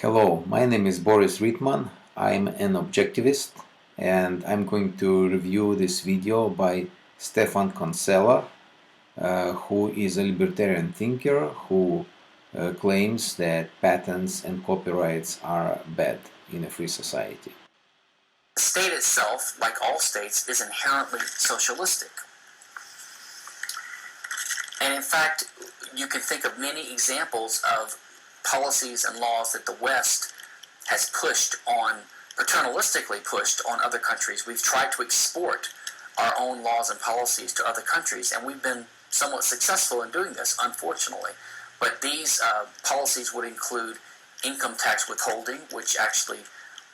Hello, my name is Boris Ritman. I'm an objectivist and I'm going to review this video by Stephan Kinsella, who is a libertarian thinker who claims that patents and copyrights are bad in a free society. The state itself, like all states, is inherently socialistic. And in fact, you can think of many examples of policies and laws that the West has pushed on, paternalistically pushed on other countries. We've tried to export our own laws and policies to other countries, and we've been somewhat successful in doing this, unfortunately. But these policies would include income tax withholding, which actually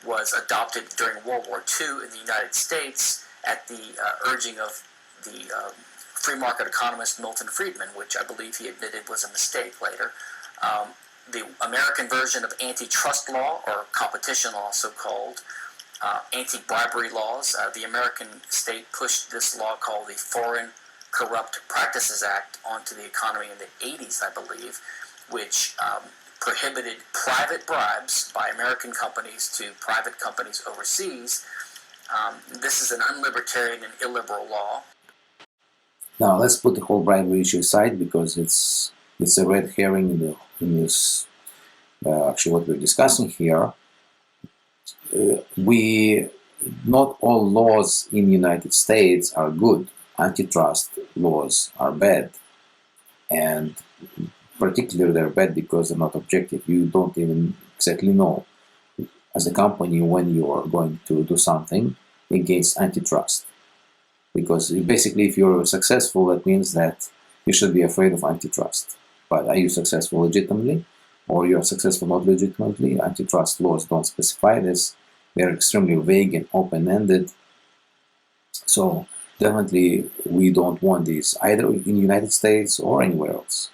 was adopted during World War II in the United States at the urging of the free market economist Milton Friedman, which I believe he admitted was a mistake later. The American version of antitrust law, or competition law so-called, anti-bribery laws. The American state pushed this law called the Foreign Corrupt Practices Act onto the economy in the 80s, I believe, which prohibited private bribes by American companies to private companies overseas. This is an unlibertarian and illiberal law. Now let's put the whole bribery issue aside because it's a red herring in this actually what we're discussing here. Not all laws in the United States are good. Antitrust laws are bad, and particularly they're bad because they're not objective. You don't even exactly know as a company when you are going to do something against antitrust. Because basically if you're successful, that means that you should be afraid of antitrust. But are you successful legitimately, or you're successful not legitimately? Antitrust laws don't specify this. They're extremely vague and open-ended. So definitely we don't want this either in the United States or anywhere else.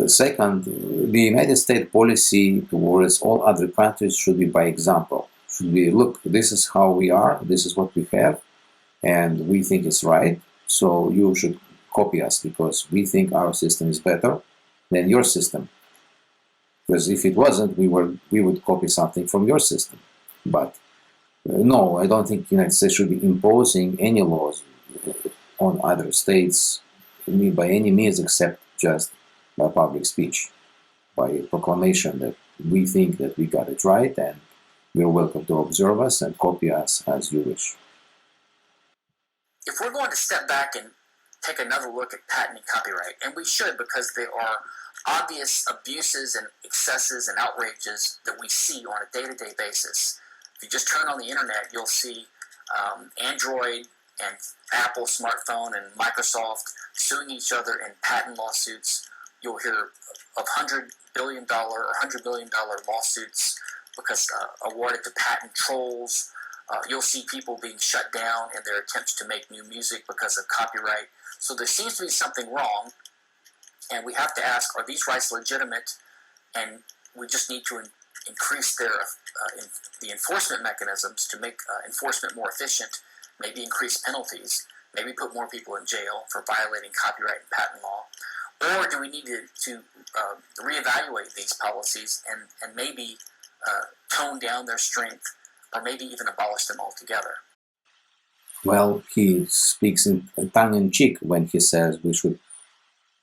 Second, the United States policy towards all other countries should be by example. Should be, look, this is how we are, this is what we have, and we think it's right, so you should copy us because we think our system is better than your system. Because if it wasn't, we would copy something from your system. But no, I don't think the United States should be imposing any laws on other states by any means except just by public speech, by proclamation that we think that we got it right and you're welcome to observe us and copy us as you wish. If we're going to step back and take another look at patent and copyright, and we should because there are obvious abuses and excesses and outrages that we see on a day-to-day basis. If you just turn on the internet, you'll see Android and Apple smartphone and Microsoft suing each other in patent lawsuits. You'll hear of $100 billion or $100 million lawsuits because awarded to patent trolls. You'll see people being shut down in their attempts to make new music because of copyright. So there seems to be something wrong, and we have to ask, are these rights legitimate? And we just need to increase the enforcement mechanisms to make enforcement more efficient, maybe increase penalties, maybe put more people in jail for violating copyright and patent law. Or do we need to reevaluate these policies and maybe tone down their strength, or maybe even abolish them altogether? Well, he speaks in tongue-in-cheek when he says we should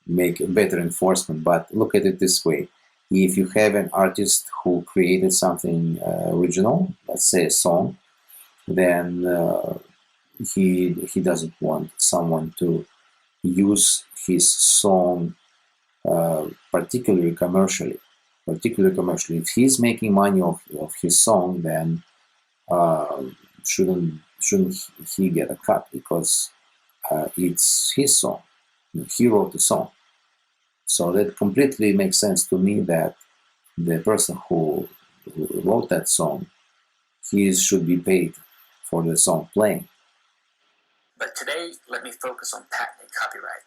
make better enforcement, but look at it this way. If you have an artist who created something original, let's say a song, then he doesn't want someone to use his song particularly commercially. If he's making money off his song, then shouldn't he get a cut because it's his song. He wrote the song. So that completely makes sense to me that the person who wrote that song, he should be paid for the song playing. But today, let me focus on patent and copyright.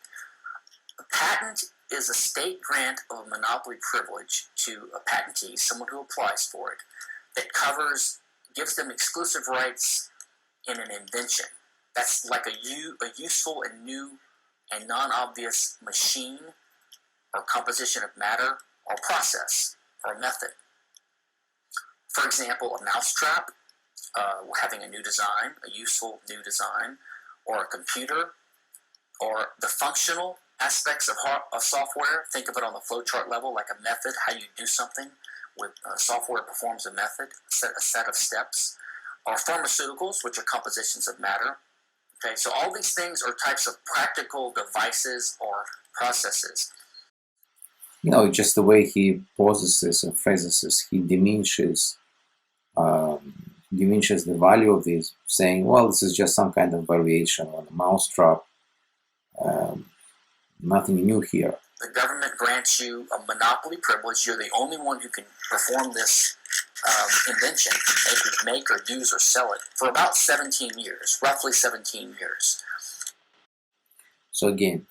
A patent is a state grant of a monopoly privilege to a patentee, someone who applies for it, that gives them exclusive rights in an invention. That's like a useful and new and non-obvious machine or composition of matter or process or method. For example, a mousetrap, having a new design, a useful new design, or a computer, or the functional aspects of software. Think of it on the flowchart level, like a method, how you do something with software performs a method, a set of steps, or pharmaceuticals, which are compositions of matter. Okay, so all these things are types of practical devices or processes. Just the way he poses this and phrases this, he diminishes the value of this, saying, well, this is just some kind of variation on a mousetrap, nothing new here. The government grants you a monopoly privilege. You're the only one who can perform this invention, make or use or sell it, for about 17 years, roughly 17 years. So again,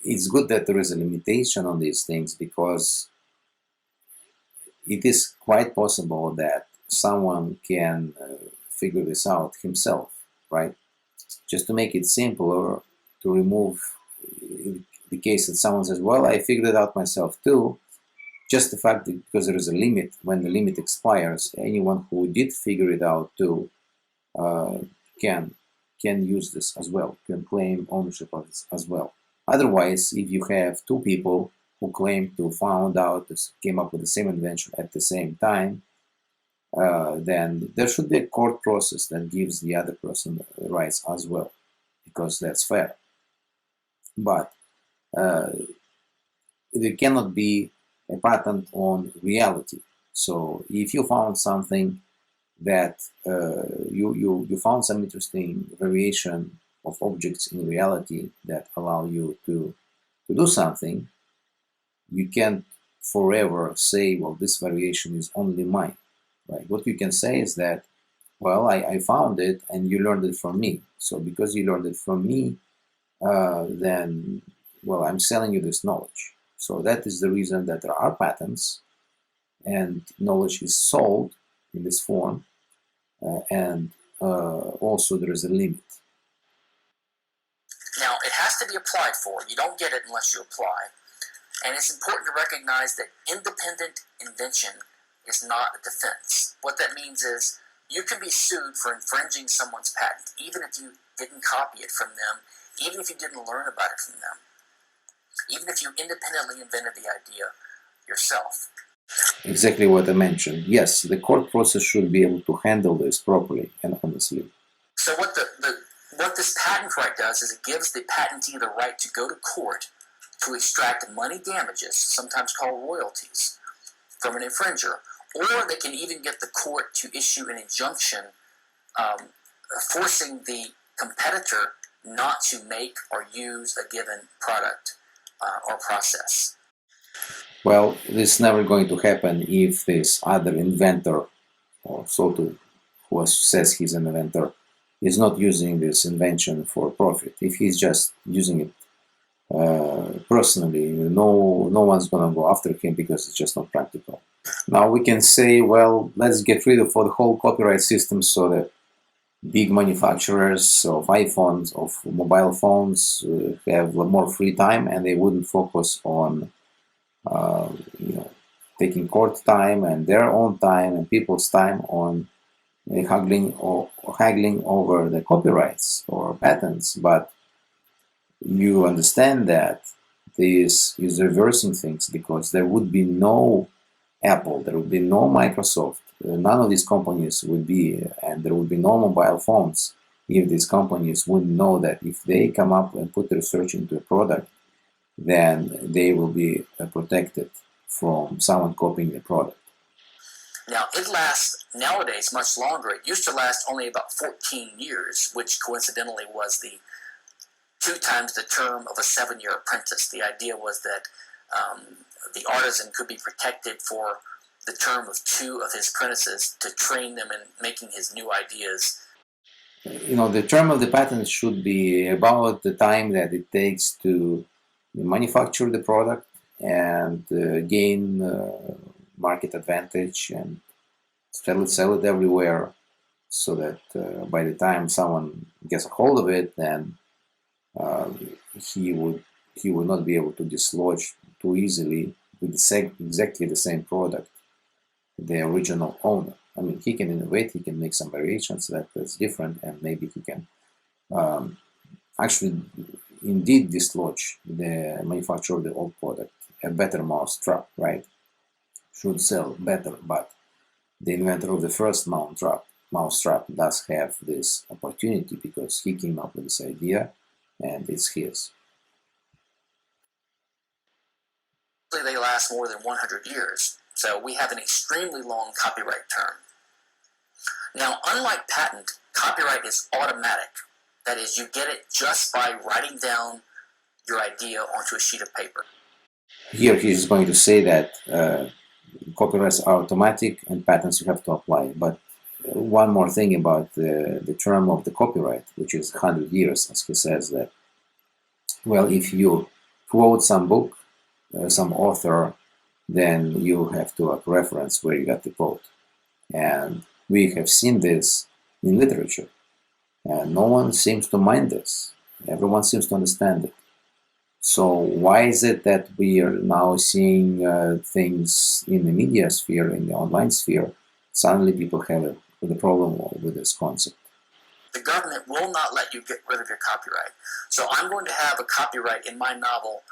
it's good that there is a limitation on these things, because it is quite possible that someone can figure this out himself, right? Just to make it simpler, to remove the case that someone says, well, I figured it out myself too. Just the fact that because there is a limit, when the limit expires, anyone who did figure it out too can use this as well, can claim ownership of this as well. Otherwise, if you have two people who claim to found out this, came up with the same invention at the same time, then there should be a court process that gives the other person rights as well, because that's fair. But there cannot be a patent on reality. So if you found something that you found some interesting variation of objects in reality that allow you to do something, you can't forever say, well, this variation is only mine. Right? What you can say is that, well, I found it and you learned it from me. So because you learned it from me, then, well, I'm selling you this knowledge. So that is the reason that there are patents and knowledge is sold in this form, and also there is a limit. Now, it has to be applied for. You don't get it unless you apply. And it's important to recognize that independent invention is not a defense. What that means is you can be sued for infringing someone's patent, even if you didn't copy it from them, even if you didn't learn about it from them, even if you independently invented the idea yourself. Exactly what I mentioned. Yes, the court process should be able to handle this properly and honestly. So what this patent right does is it gives the patentee the right to go to court to extract money damages, sometimes called royalties, from an infringer. Or they can even get the court to issue an injunction forcing the competitor not to make or use a given product or process. Well, this is never going to happen if this other inventor, or who says he's an inventor, is not using this invention for profit. If he's just using it personally, no one's going to go after him because it's just not practical. Now we can say, well, let's get rid of the whole copyright system so that big manufacturers of iPhones, of mobile phones, have more free time, and they wouldn't focus on taking court time and their own time and people's time on haggling over the copyrights or patents. But you understand that this is reversing things, because there would be no Apple, there would be no Microsoft, none of these companies would be, and there would be no mobile phones if these companies wouldn't know that if they come up and put research into a product, then they will be protected from someone copying the product. Now, it lasts nowadays much longer. It used to last only about 14 years, which coincidentally was the 2 times the term of a 7-year apprentice. The idea was that the artisan could be protected for the term of 2 of his apprentices to train them in making his new ideas. The term of the patent should be about the time that it takes to manufacture the product and gain market advantage and sell it everywhere, so that by the time someone gets a hold of it, then he would not be able to dislodge too easily with exactly the same product the original owner. I mean, he can innovate, he can make some variations that's different, and maybe he can actually indeed dislodge the manufacturer of the old product. A better mousetrap, right? Should sell better, but the inventor of the first mousetrap does have this opportunity because he came up with this idea and it's his. They last more than 100 years, so we have an extremely long copyright term. Now, unlike patent, copyright is automatic. That is, you get it just by writing down your idea onto a sheet of paper. Here he's going to say that copyrights are automatic and patents you have to apply. But one more thing about the term of the copyright, which is 100 years, as he says that, well, if you quote some book, some author, then you have to reference where you got the quote. And we have seen this in literature. And no one seems to mind this. Everyone seems to understand it. So why is it that we are now seeing things in the media sphere, in the online sphere, suddenly people have a problem with this concept? The government will not let you get rid of your copyright. So I'm going to have a copyright in my novel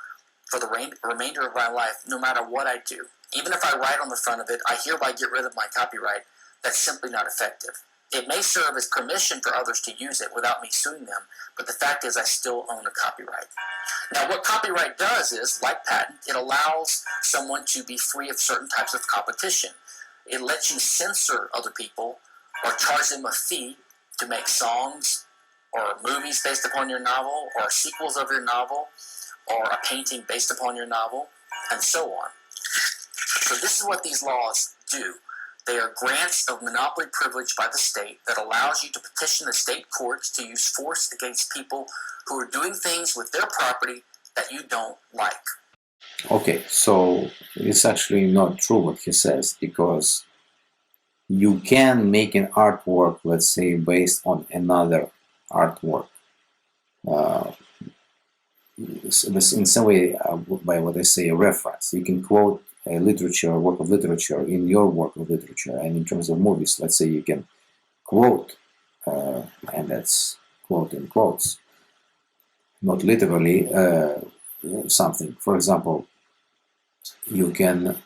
for the remainder of my life, no matter what I do. Even if I write on the front of it, I hereby get rid of my copyright, that's simply not effective. It may serve as permission for others to use it without me suing them, but the fact is I still own a copyright. Now, what copyright does is, like patent, it allows someone to be free of certain types of competition. It lets you censor other people or charge them a fee to make songs or movies based upon your novel or sequels of your novel or a painting based upon your novel, and so on. So this is what these laws do. They are grants of monopoly privilege by the state that allows you to petition the state courts to use force against people who are doing things with their property that you don't like. Okay, so it's actually not true what he says, because you can make an artwork, let's say, based on another artwork. In some way, by what I say, a reference. You can quote a work of literature in your work of literature. And in terms of movies, let's say you can quote, and that's quote in quotes, not literally, something. For example, you can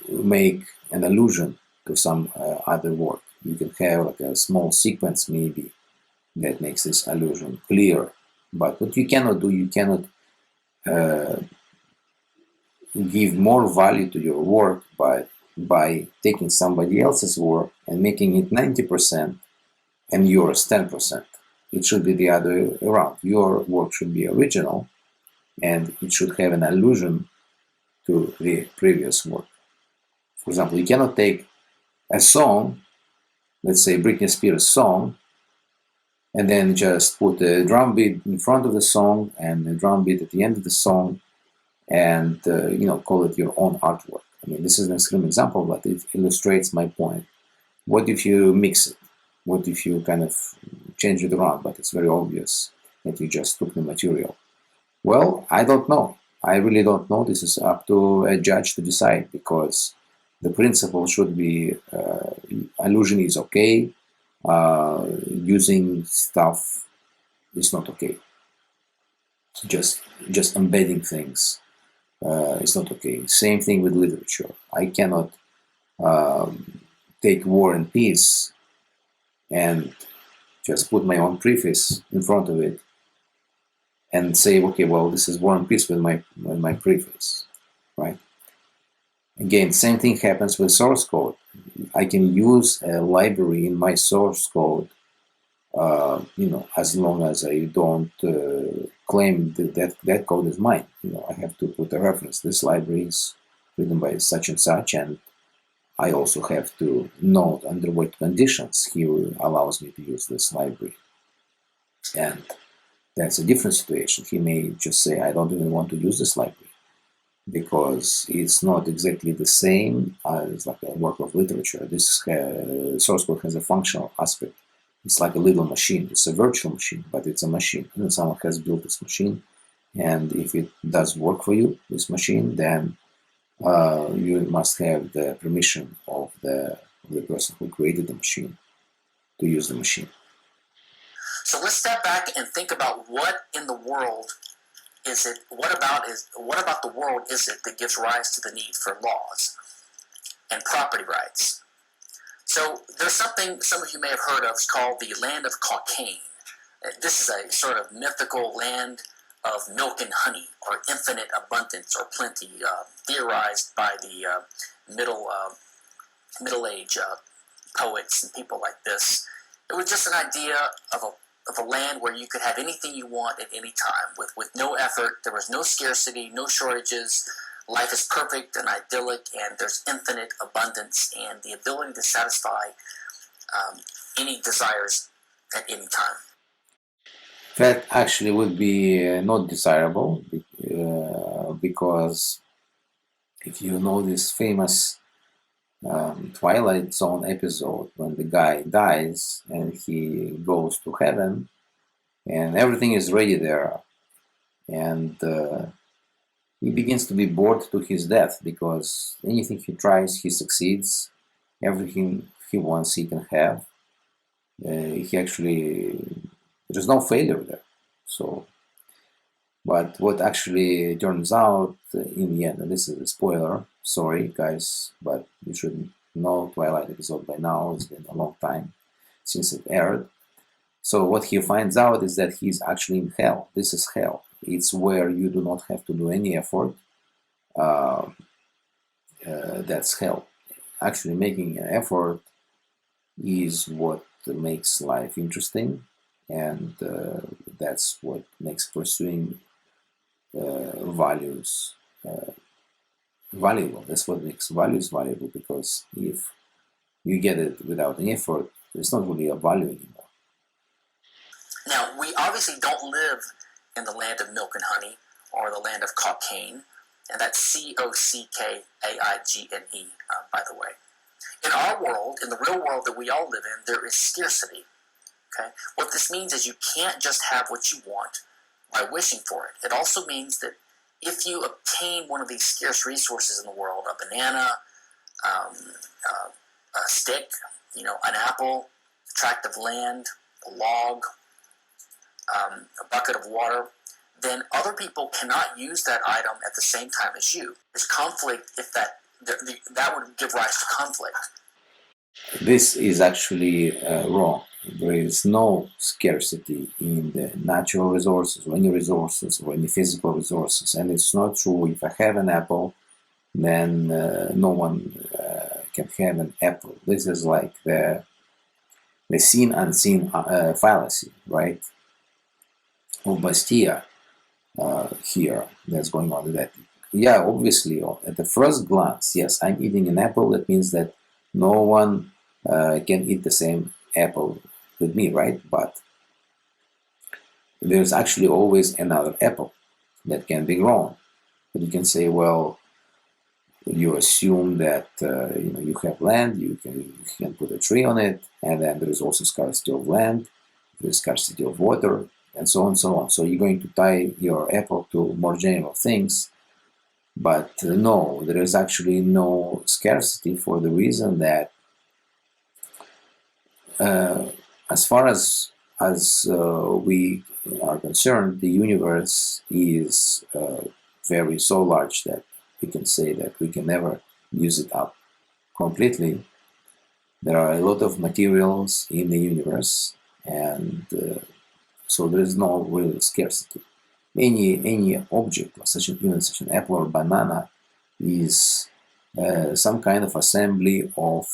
make an allusion to some other work. You can have like a small sequence maybe that makes this allusion clear. But what you cannot do, you cannot give more value to your work by taking somebody else's work and making it 90% and yours 10%. It should be the other way around. Your work should be original and it should have an allusion to the previous work. For example, you cannot take a song, let's say Britney Spears song, and then just put a drum beat in front of the song and a drum beat at the end of the song, and call it your own artwork. I mean, this is an extreme example, but it illustrates my point. What if you mix it? What if you kind of change it around, but it's very obvious that you just took the material? Well, I don't know. I really don't know. This is up to a judge to decide, because the principle should be allusion is okay. Using stuff is not okay. Just embedding things is not okay. Same thing with literature. I cannot take War and Peace and just put my own preface in front of it and say, okay, well, this is War and Peace with my preface, right? Again, same thing happens with source code. I can use a library in my source code, as long as I don't claim that code is mine. I have to put a reference. This library is written by such and such, and I also have to note under what conditions he allows me to use this library. And that's a different situation. He may just say, I don't even want to use this library, because it's not exactly the same as like a work of literature. This source code has a functional aspect. It's like a little machine. It's a virtual machine, but it's a machine. And someone has built this machine, and if it does work for you, this machine, then you must have the permission of the person who created the machine to use the machine. So let's step back and think about what in the world is it? What about the world is it that gives rise to the need for laws and property rights? So there's something some of you may have heard of. It's called the land of Cockaigne. This is a sort of mythical land of milk and honey, or infinite abundance or plenty, theorized by the Middle Age poets and people like this. It was just an idea of a land where you could have anything you want at any time with no effort. There was no scarcity, no shortages. Life is perfect and idyllic, and there's infinite abundance and the ability to satisfy any desires at any time. That actually would be not desirable, because if you know this famous Twilight Zone episode when the guy dies and he goes to heaven and everything is ready there, and he begins to be bored to his death because anything he tries, he succeeds. Everything he wants, he can have. He actually, there's no failure there. So, but what actually turns out in the end, and this is a spoiler, sorry guys, but you should know Twilight episode by now. It's been a long time since it aired. So what he finds out is that he's actually in hell. This is hell. It's where you do not have to do any effort. That's hell. Actually making an effort is what makes life interesting, and that's what makes pursuing values valuable. That's what makes values valuable, because if you get it without any effort, it's not really a value anymore. Now, we obviously don't live in the land of milk and honey, or the land of Cockaigne, and that's Cockaigne, by the way. In our world, in the real world that we all live in, there is scarcity. Okay? What this means is you can't just have what you want by wishing for it. It also means that if you obtain one of these scarce resources in the world, a banana, a stick, an apple, a tract of land, a log, a bucket of water, then other people cannot use that item at the same time as you. There's conflict if that would give rise to conflict. This is actually wrong. There is no scarcity in the natural resources, or any physical resources, and it's not true. If I have an apple, then no one can have an apple. This is like the seen-unseen fallacy, right? Of Bastia here that's going on with that. Yeah, obviously, at the first glance, yes, I'm eating an apple. That means that no one can eat the same apple with me, right? But there's actually always another apple that can be grown. But you can say, well, you assume that you have land, you can put a tree on it, and then there is also scarcity of land, there's scarcity of water, and so on and so on. So you're going to tie your apple to more general things. But no, there is actually no scarcity, for the reason that as far as we are concerned, the universe is very so large that we can say that we can never use it up completely. There are a lot of materials in the universe, and so there is no real scarcity. Any object, even such an apple or banana, is some kind of assembly of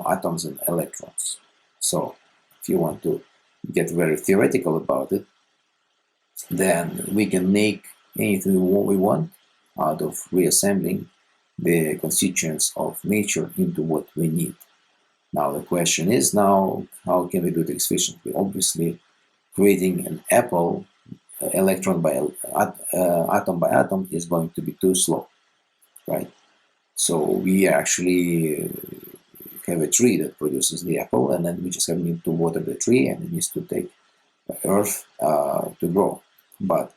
atoms and electrons. So if you want to get very theoretical about it, then we can make anything we want out of reassembling the constituents of nature into what we need. Now the question is, how can we do this efficiently? Obviously, creating an apple electron by atom by atom is going to be too slow, right? So we actually have a tree that produces the apple, and then we just need to water the tree, and it needs to take earth to grow. But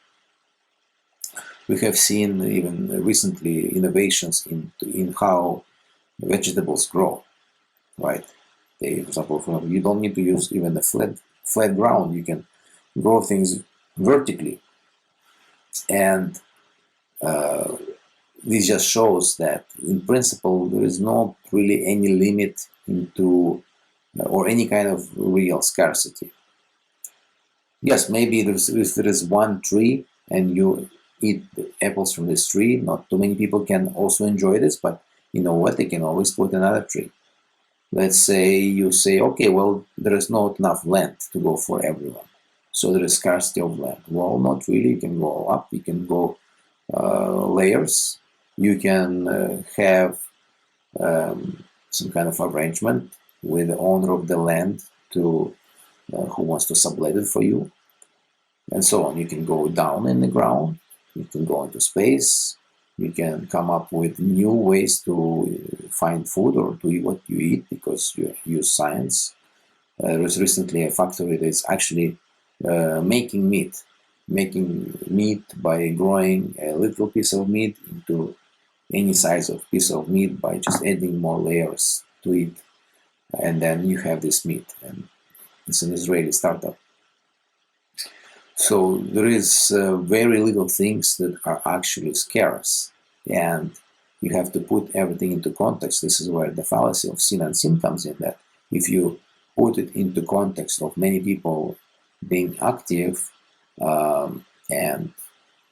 We have seen even recently innovations in how vegetables grow, right? For example, you don't need to use even a flat ground. You can grow things vertically, and this just shows that in principle there is not really any limit into or any kind of real scarcity. Yes, maybe if there is one tree and you eat the apples from this tree, not too many people can also enjoy this, but you know what, they can always put another tree. Let's say you say, okay, well, there is not enough land to go for everyone, so there is scarcity of land. Well, not really. You can go up, you can go layers, you can have some kind of arrangement with the owner of the land to who wants to sublet it for you, and so on. You can go down in the ground, you can go into space, you can come up with new ways to find food or to eat what you eat because you use science. There was recently a factory that's actually making meat by growing a little piece of meat into any size of piece of meat by just adding more layers to it, and then you have this meat. And it's an Israeli startup. So there is very little things that are actually scarce, and you have to put everything into context. This is where the fallacy of sin and sin comes in, that if you put it into context of many people being active and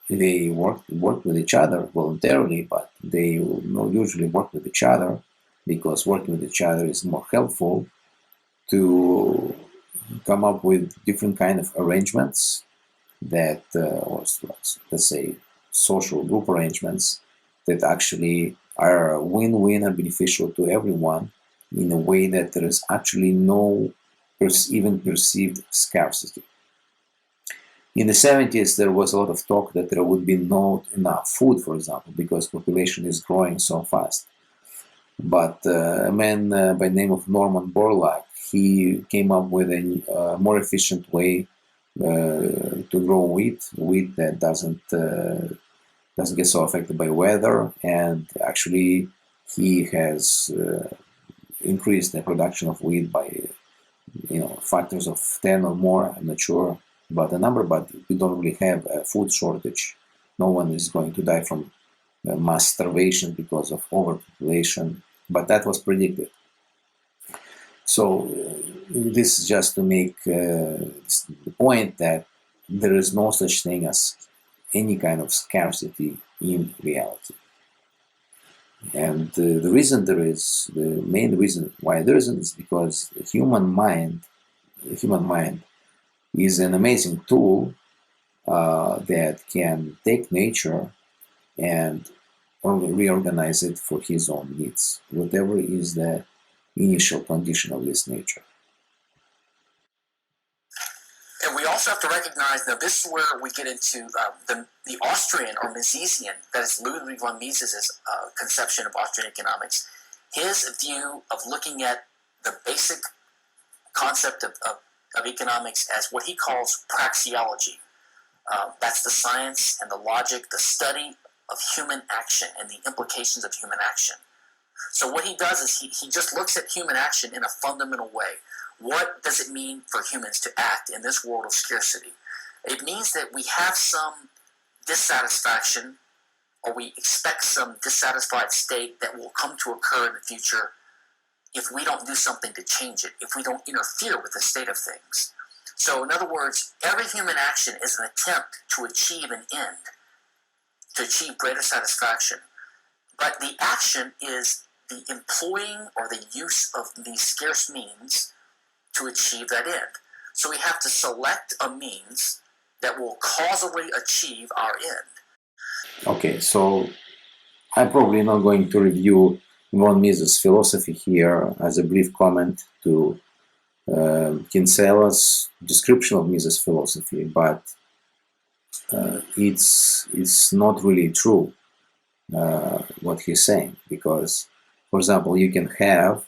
they work with each other voluntarily, but they will usually work with each other because working with each other is more helpful to come up with different kind of arrangements that, or let's say social group arrangements that actually are win-win and beneficial to everyone in a way that there is actually no even perceived scarcity. In the 70s, there was a lot of talk that there would be not enough food, for example, because population is growing so fast. But a man by the name of Norman Borlaug, he came up with a more efficient way to grow wheat that doesn't get so affected by weather, and actually he has increased the production of wheat by factors of 10 or more. I'm not sure about the number, but we don't really have a food shortage. No one is going to die from mass starvation because of overpopulation, but that was predicted. So this is just to make the point that there is no such thing as any kind of scarcity in reality. And the main reason why there isn't is because the human mind is an amazing tool that can take nature and reorganize it for his own needs, whatever is the initial condition of this nature. And we also have to recognize, now this is where we get into the Austrian or Misesian, that is Ludwig von Mises' conception of Austrian economics. His view of looking at the basic concept of economics as what he calls praxeology. That's the science and the logic, the study of human action and the implications of human action. So what he does is he just looks at human action in a fundamental way. What does it mean for humans to act in this world of scarcity? It means that we have some dissatisfaction, or we expect some dissatisfied state that will come to occur in the future if we don't do something to change it, if we don't interfere with the state of things. So in other words, every human action is an attempt to achieve an end, to achieve greater satisfaction. But the action is the employing or the use of these scarce means to achieve that end. So we have to select a means that will causally achieve our end. Okay, so I'm probably not going to review von Mises' philosophy here as a brief comment to Kinsella's description of Mises' philosophy, but it's not really true what he's saying, because, for example, you can have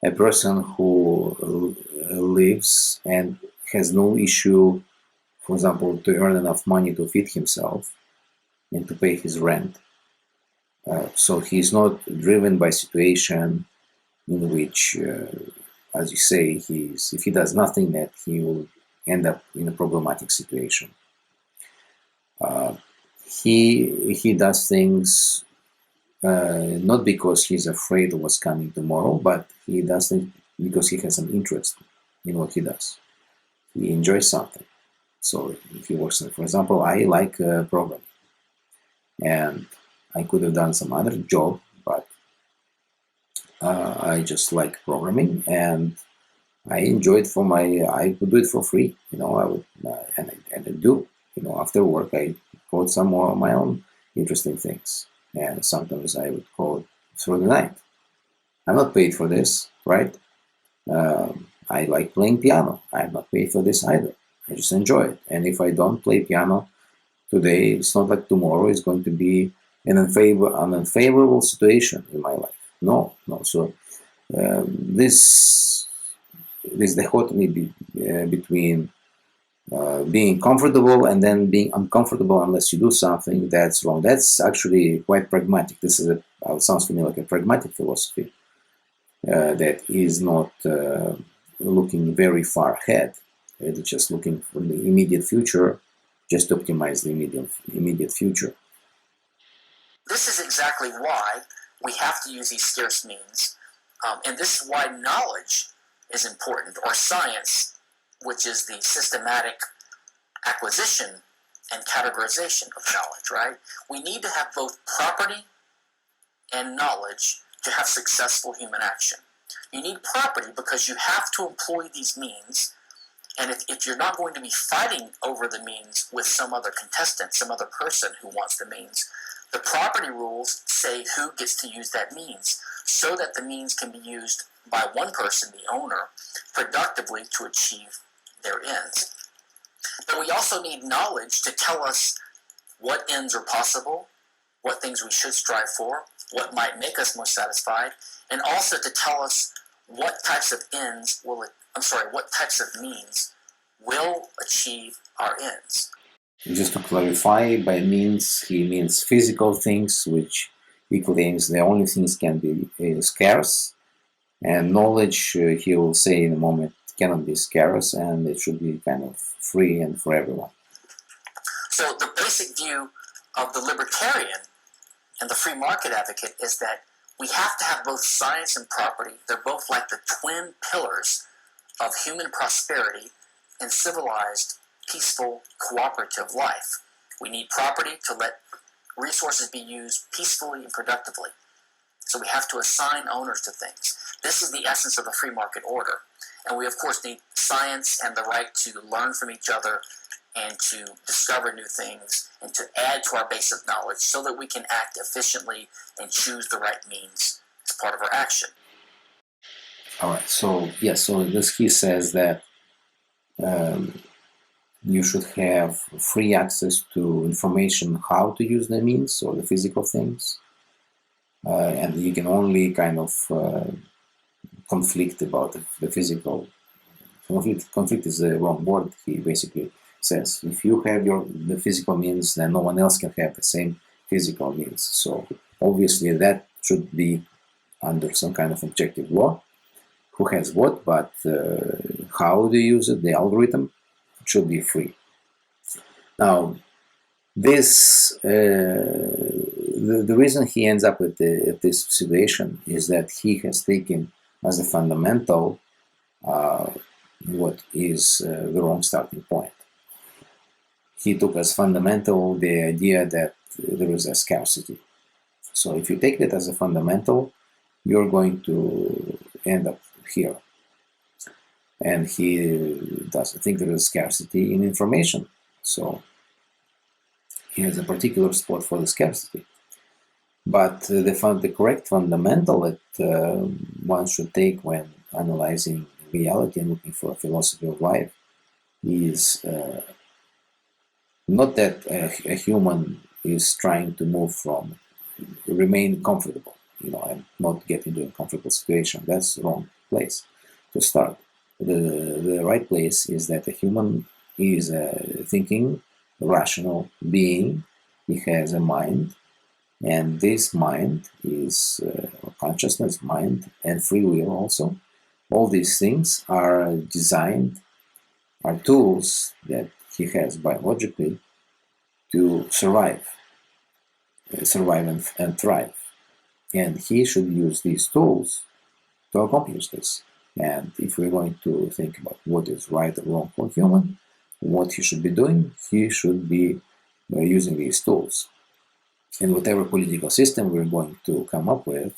a person who lives and has no issue, for example, to earn enough money to feed himself, and to pay his rent. So he's not driven by situation in which, as you say, if he does nothing, that he will end up in a problematic situation. He does things not because he's afraid of what's coming tomorrow, but he does things because he has an interest in what he does. He enjoys something. So he works, for example, I like programming, and I could have done some other job, but I just like programming, and I enjoy it I would do it for free, I would, and I do, after work, I code some more of my own interesting things, and sometimes I would code through the night. I'm not paid for this, right? I like playing piano. I'm not paid for this either. I just enjoy it. And if I don't play piano today, it's not like tomorrow is going to be an unfavorable situation in my life. No. So this dichotomy between being comfortable and then being uncomfortable unless you do something that's wrong. That's actually quite pragmatic. This is sounds to me like a pragmatic philosophy that is not looking very far ahead. It's just looking for the immediate future, just to optimize the immediate future. This is exactly why we have to use these scarce means, and this is why knowledge is important, or science, which is the systematic acquisition and categorization of knowledge, right? We need to have both property and knowledge to have successful human action. You need property because you have to employ these means, and if you're not going to be fighting over the means with some other contestant, some other person who wants the means, the property rules say who gets to use that means, so that the means can be used by one person, the owner, productively to achieve their ends. But we also need knowledge to tell us what ends are possible, what things we should strive for, what might make us most satisfied, and also to tell us what types of means will achieve our ends. Just to clarify, by means, he means physical things, which he claims the only things can be scarce, and knowledge, he will say in a moment, cannot be scarce, and it should be kind of free and for everyone. So the basic view of the libertarian and the free market advocate is that we have to have both science and property. They're both like the twin pillars of human prosperity and civilized, peaceful, cooperative life. We need property to let resources be used peacefully and productively. So we have to assign owners to things. This is the essence of the free market order. And we, of course, need science and the right to learn from each other and to discover new things and to add to our base of knowledge so that we can act efficiently and choose the right means as part of our action. All right. So, he says that you should have free access to information how to use the means or the physical things. And you can only kind of conflict about the physical. Conflict is the wrong word. He basically says if you have the physical means, then no one else can have the same physical means. So obviously that should be under some kind of objective law. Who has what, but how do you use it? The algorithm should be free. Now, this the reason he ends up at this situation is that he has taken as a fundamental what is the wrong starting point. He took as fundamental the idea that there is a scarcity. So if you take that as a fundamental, you're going to end up here. And he doesn't think there is scarcity in information. So he has a particular spot for the scarcity. But the correct fundamental that one should take when analyzing reality and looking for a philosophy of life is not that a human is trying to remain comfortable, and not get into a comfortable situation. That's the wrong place to start. The right place is that a human is a thinking, rational being he has a mind, and this mind is consciousness, mind, and free will also. All these things are designed, are tools that he has biologically to survive and thrive. And he should use these tools to accomplish this. And if we're going to think about what is right or wrong for a human, what he should be doing, he should be using these tools. And whatever political system we're going to come up with,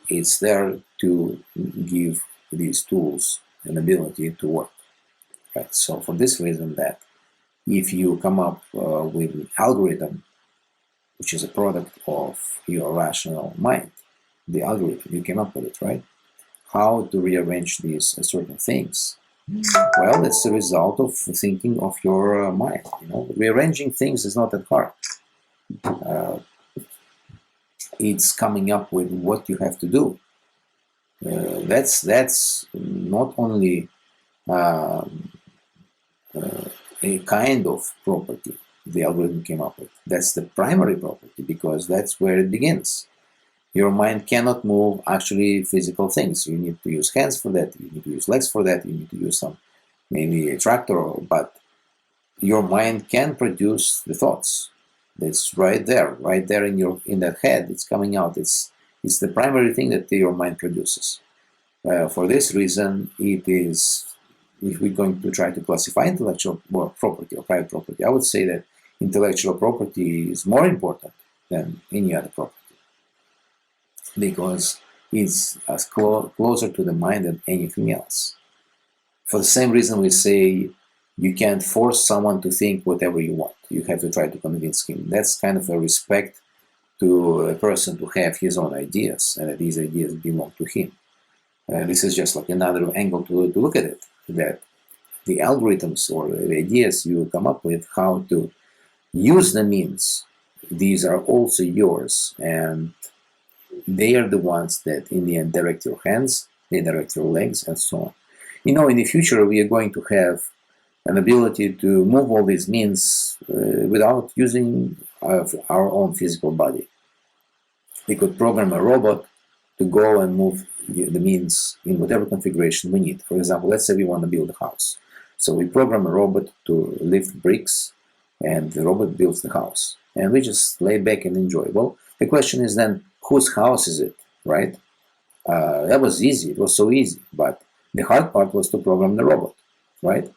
it's there to give these tools an ability to work. Right? So for this reason, that if you come up with an algorithm, which is a product of your rational mind, the algorithm, you came up with it, right? How to rearrange these certain things? Well, it's the result of thinking of your mind. Rearranging things is not that hard. It's coming up with what you have to do. That's not only a kind of property the algorithm came up with. That's the primary property, because that's where it begins. Your mind cannot move actually physical things. You need to use hands for that, you need to use legs for that, you need to use maybe a tractor, but your mind can produce the thoughts. It's right there in that head. It's coming out. It's the primary thing that your mind produces. For this reason, it is, if we're going to try to classify intellectual property or private property, I would say that intellectual property is more important than any other property, because it's as closer to the mind than anything else. For the same reason, we say you can't force someone to think whatever you want. You have to try to convince him. That's kind of a respect to a person to have his own ideas, and that these ideas belong to him. This is just like another angle to look at it, that the algorithms or the ideas you come up with, how to use the means, these are also yours, and they are the ones that in the end direct your hands, they direct your legs, and so on. In the future, we are going to have an ability to move all these means without using our own physical body. We could program a robot to go and move the means in whatever configuration we need. For example, let's say we want to build a house. So we program a robot to lift bricks, and the robot builds the house. And we just lay back and enjoy. Well, the question is then, whose house is it, right? That was easy. It was so easy. But the hard part was to program the robot, right?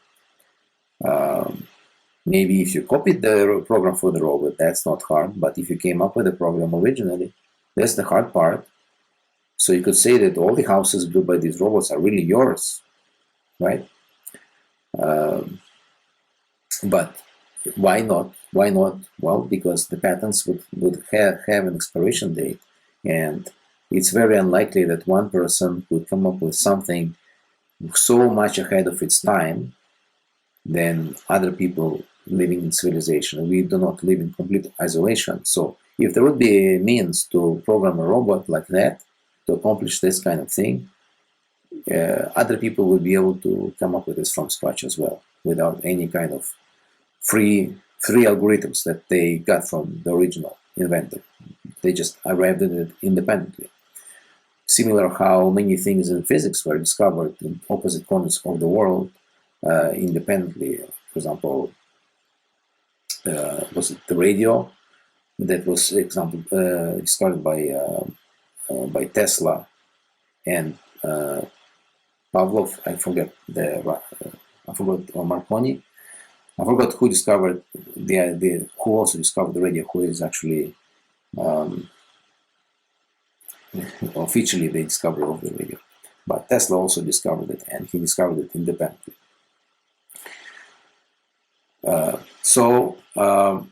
Maybe if you copied the program for the robot, that's not hard. But if you came up with the program originally, that's the hard part. So you could say that all the houses built by these robots are really yours, right? But why not? Why not? Well, because the patents would have an expiration date, and it's very unlikely that one person could come up with something so much ahead of its time than other people living in civilization. We do not live in complete isolation. So if there would be a means to program a robot like that to accomplish this kind of thing, other people would be able to come up with this from scratch as well, without any kind of free algorithms that they got from the original inventor. They just arrived at it independently. Similar how many things in physics were discovered in opposite corners of the world independently. For example, was it the radio that was, discovered by Tesla and Pavlov? Or Marconi. I forgot who discovered who also discovered the radio. Who is actually officially the discoverer of the radio, but Tesla also discovered it, and he discovered it independently.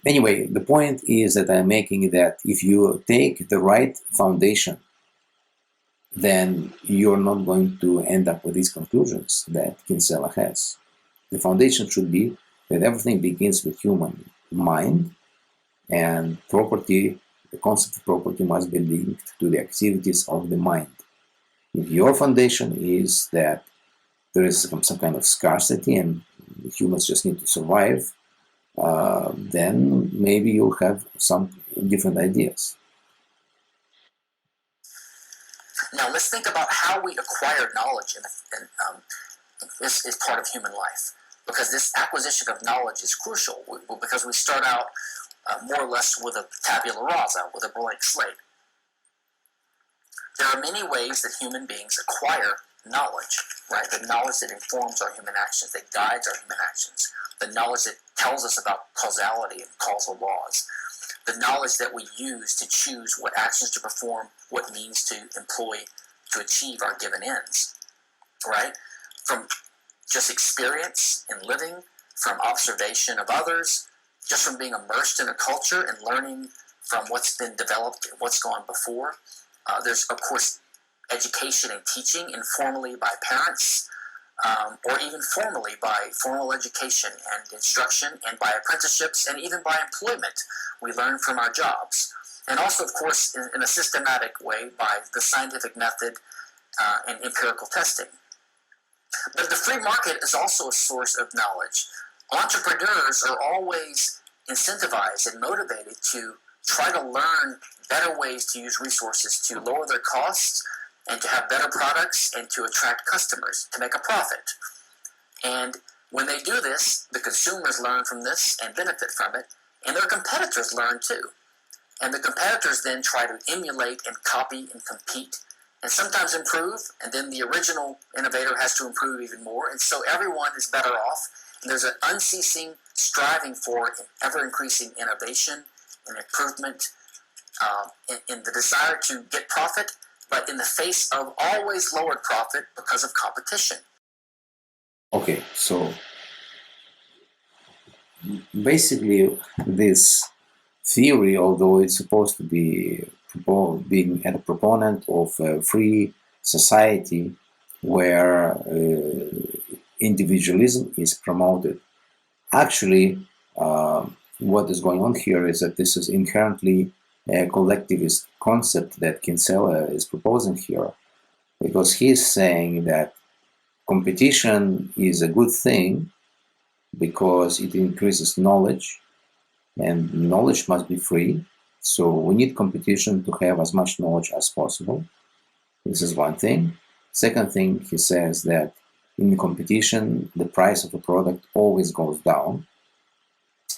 Anyway, the point is that I'm making that if you take the right foundation, then you're not going to end up with these conclusions that Kinsella has. The foundation should be that everything begins with human mind, and property, the concept of property, must be linked to the activities of the mind. If your foundation is that there is some kind of scarcity and humans just need to survive, then maybe you'll have some different ideas. Now let's think about how we acquire knowledge this is part of human life, because this acquisition of knowledge is crucial, because we start out more or less with a tabula rasa, with a blank slate. There are many ways that human beings acquire knowledge, right? The knowledge that informs our human actions, that guides our human actions, the knowledge that tells us about causality and causal laws, the knowledge that we use to choose what actions to perform, what means to employ to achieve our given ends, right? From just experience in living, from observation of others, just from being immersed in a culture and learning from what's been developed, what's gone before. There's, of course, education and teaching informally by parents, or even formally by formal education and instruction, and by apprenticeships, and even by employment. We learn from our jobs. And also, of course, in a systematic way by the scientific method and empirical testing. But the free market is also a source of knowledge. Entrepreneurs are always incentivized and motivated to try to learn better ways to use resources to lower their costs and to have better products and to attract customers, to make a profit. And when they do this, the consumers learn from this and benefit from it, and their competitors learn too. And the competitors then try to emulate and copy and compete and sometimes improve, and then the original innovator has to improve even more, and so everyone is better off. And there's an unceasing striving for ever-increasing innovation and improvement in the desire to get profit, but in the face of always lowered profit because of competition. Okay, so basically this theory, although it's supposed to be being a proponent of a free society where individualism is promoted, actually what is going on here is that this is inherently a collectivist concept that Kinsella is proposing here, because he's saying that competition is a good thing because it increases knowledge, and knowledge must be free. So we need competition to have as much knowledge as possible. This is one thing. Second thing, he says that in competition, the price of a product always goes down.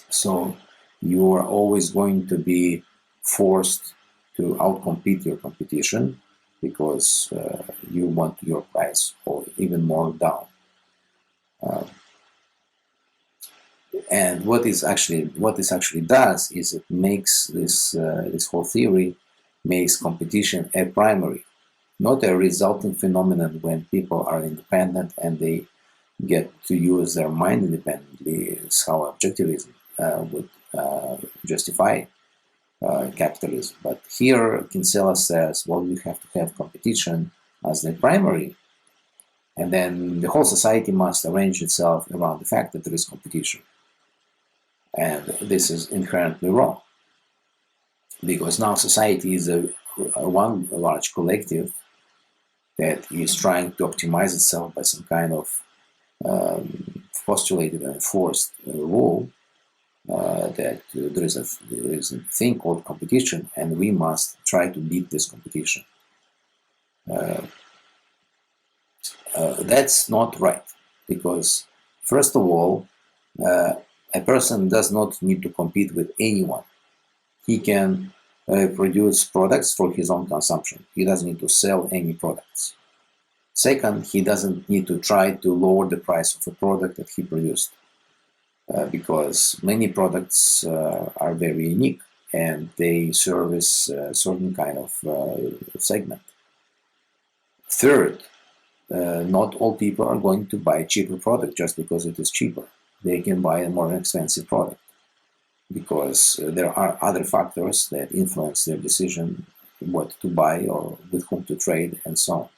So you are always going to be forced to outcompete your competition because you want your price or even more down. And what this actually does is it makes this whole theory makes competition a primary, not a resulting phenomenon when people are independent and they get to use their mind independently. It's how objectivism would justify capitalism. But here Kinsella says, well, you have to have competition as the primary, and then the whole society must arrange itself around the fact that there is competition. And this is inherently wrong, because now society is one large collective that is trying to optimize itself by some kind of postulated and enforced rule that there is a thing called competition, and we must try to beat this competition. That's not right, because first of all, a person does not need to compete with anyone. He can produce products for his own consumption. He doesn't need to sell any products. Second, he doesn't need to try to lower the price of a product that he produced, because many products are very unique and they service a certain kind of segment. Third, not all people are going to buy a cheaper product just because it is cheaper. They can buy a more expensive product because there are other factors that influence their decision what to buy or with whom to trade and so on.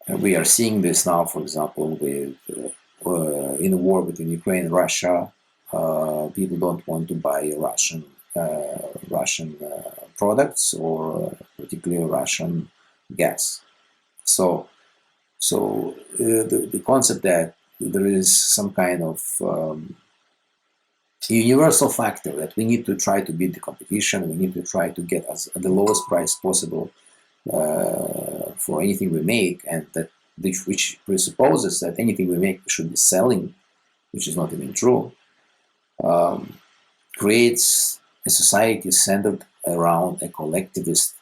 And we are seeing this now, for example, with in a war between Ukraine and Russia. People don't want to buy Russian products or particularly Russian gas. So the concept that there is some kind of universal factor that we need to try to beat the competition. We need to try to get as the lowest price possible for anything we make, and that which presupposes that anything we make should be selling, which is not even true, creates a society centered around a collectivist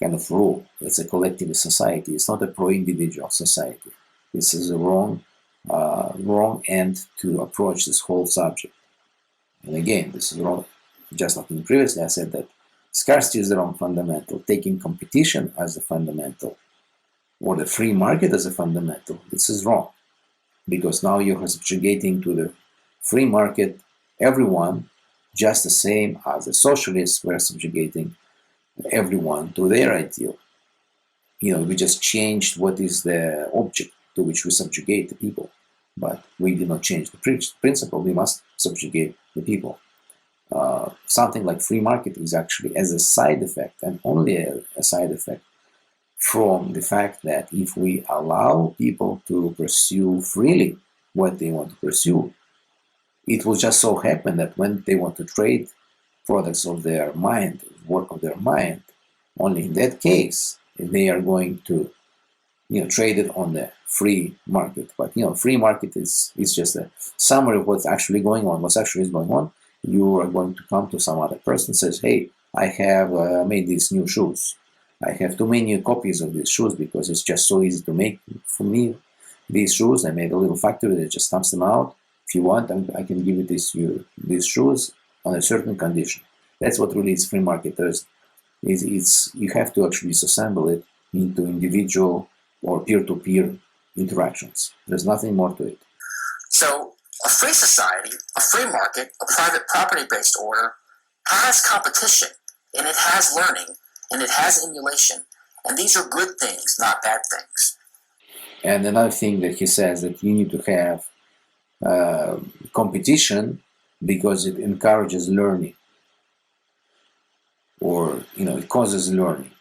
kind of rule. It's a collectivist society. It's not a pro-individual society. This is a wrong end to approach this whole subject. And again, this is wrong. Just like in previously, I said that scarcity is the wrong fundamental. Taking competition as a fundamental, or the free market as a fundamental, this is wrong. Because now you're subjugating to the free market everyone, just the same as the socialists were subjugating everyone to their ideal. We just changed what is the object to which we subjugate the people, but we did not change the principle. We must subjugate the people. Something like free market is actually as a side effect, and only a side effect, from the fact that if we allow people to pursue freely what they want to pursue, it will just so happen that when they want to trade products of their mind, work of their mind, only in that case they are going to trade it on the free market. But free market is just a summary of what's actually going on. What's actually going on, you are going to come to some other person and says, hey, I have made these new shoes. I have too many copies of these shoes because it's just so easy to make for me these shoes. I made a little factory that just stamps them out. If you want, I can give you these shoes on a certain condition. That's what really is free market. You have to actually disassemble it into individual or peer-to-peer interactions. There's nothing more to it. So a free society, a free market, a private property-based order has competition, and it has learning, and it has emulation. And these are good things, not bad things. And another thing that he says that you need to have competition because it encourages learning, or it causes learning.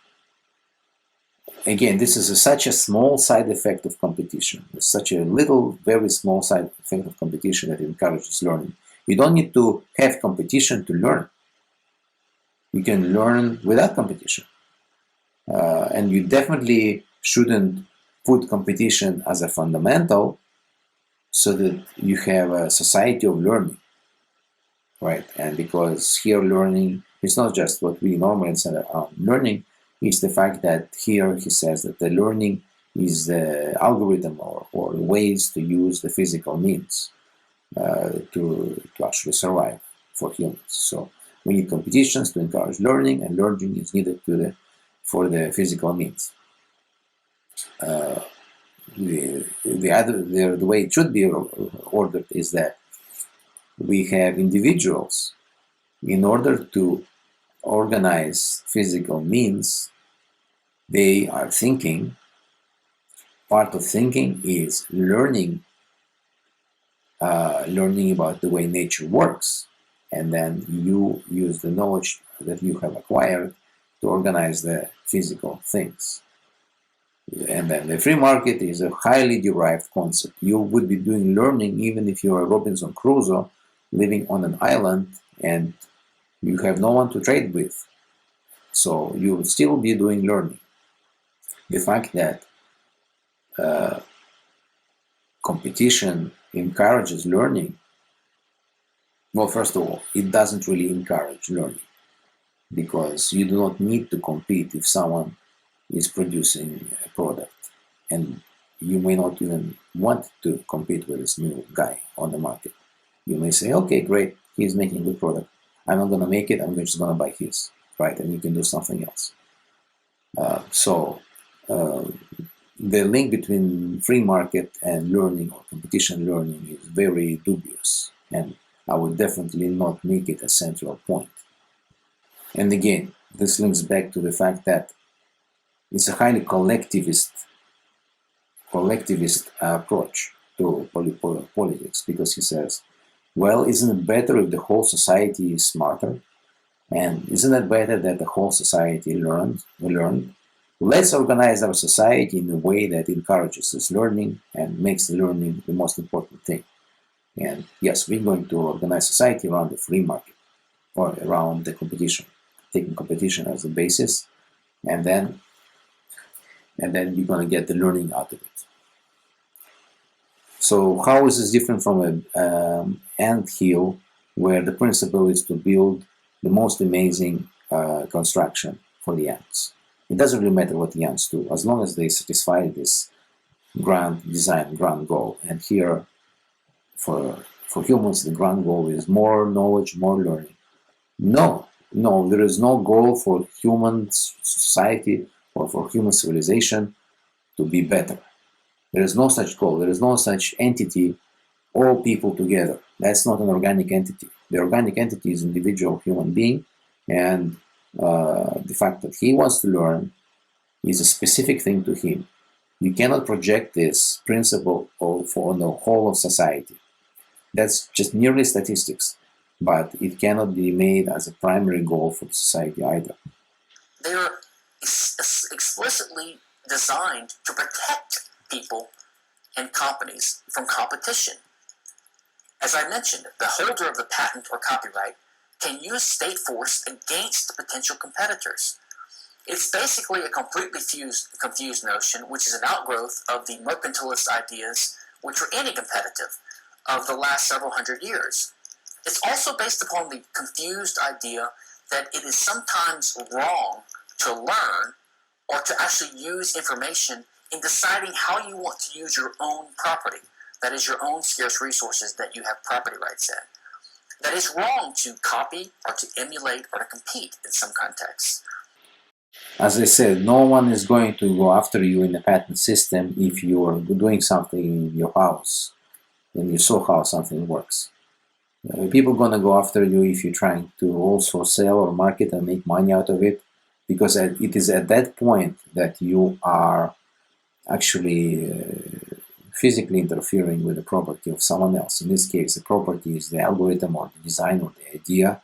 Again, this is such a small side effect of competition. It's such a little, very small side effect of competition that encourages learning. You don't need to have competition to learn. You can learn without competition. And you definitely shouldn't put competition as a fundamental so that you have a society of learning, right? And because here learning is not just what we normally say learning, is the fact that here he says that the learning is the algorithm or ways to use the physical means to actually survive for humans. So we need competitions to encourage learning, and learning is needed for the physical means. The way it should be ordered is that we have individuals. In order to organize physical means, they are thinking. Part of thinking is learning about the way nature works, and then you use the knowledge that you have acquired to organize the physical things. And then the free market is a highly derived concept. You would be doing learning even if you are Robinson Crusoe living on an island and you have no one to trade with. So you would still be doing learning. The fact that competition encourages learning, well, first of all, it doesn't really encourage learning, because you do not need to compete if someone is producing a product, and you may not even want to compete with this new guy on the market. You may say, okay, great, he's making a good product. I'm not going to make it, I'm just going to buy his, right? And you can do something else. The link between free market and learning or competition learning is very dubious, and I would definitely not make it a central point. And again, this links back to the fact that it's a highly collectivist approach to politics, because he says, well, isn't it better if the whole society is smarter? And isn't it better that the whole society learned? Let's organize our society in a way that encourages this learning and makes learning the most important thing. And yes, we're going to organize society around the free market or around the competition, taking competition as the basis, and then you're going to get the learning out of it. So how is this different from an ant hill where the principle is to build the most amazing construction for the ants? It doesn't really matter what the ants do, as long as they satisfy this grand design, grand goal. And here, for humans, the grand goal is more knowledge, more learning. No, there is no goal for human society or for human civilization to be better. There is no such goal. There is no such entity, all people together. That's not an organic entity. The organic entity is individual human being, and the fact that he wants to learn is a specific thing to him. You cannot project this principle on the whole of society. That's just merely statistics, but it cannot be made as a primary goal for the society either. They're explicitly designed to protect people and companies from competition. As I mentioned, the holder of the patent or copyright can use state force against potential competitors. It's basically a completely confused notion, which is an outgrowth of the mercantilist ideas, which were anti-competitive, of the last several hundred years. It's also based upon the confused idea that it is sometimes wrong to learn or to actually use information in deciding how you want to use your own property, that is your own scarce resources that you have property rights in. That it's wrong to copy or to emulate or to compete in some contexts. As I said, no one is going to go after you in the patent system if you are doing something in your house and you saw how something works. People are going to go after you if you're trying to also sell or market and make money out of it, because it is at that point that you are actually physically interfering with the property of someone else. In this case, the property is the algorithm or the design or the idea,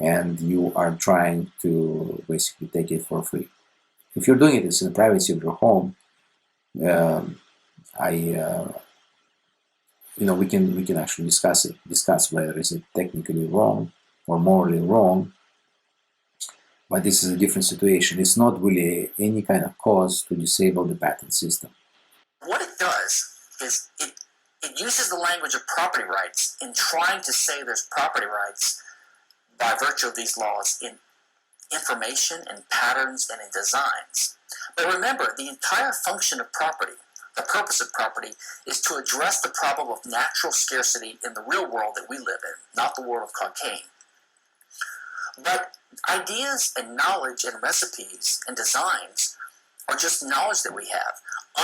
and you are trying to basically take it for free. If you're doing it in the privacy of your home, we can actually discuss whether is it technically wrong or morally wrong. But this is a different situation. It's not really any kind of cause to disable the patent system. What it does is it uses the language of property rights in trying to say there's property rights by virtue of these laws in information and patterns and in designs. But remember, the entire function of property, the purpose of property, is to address the problem of natural scarcity in the real world that we live in, not the world of cocaine. But ideas and knowledge and recipes and designs are just knowledge that we have.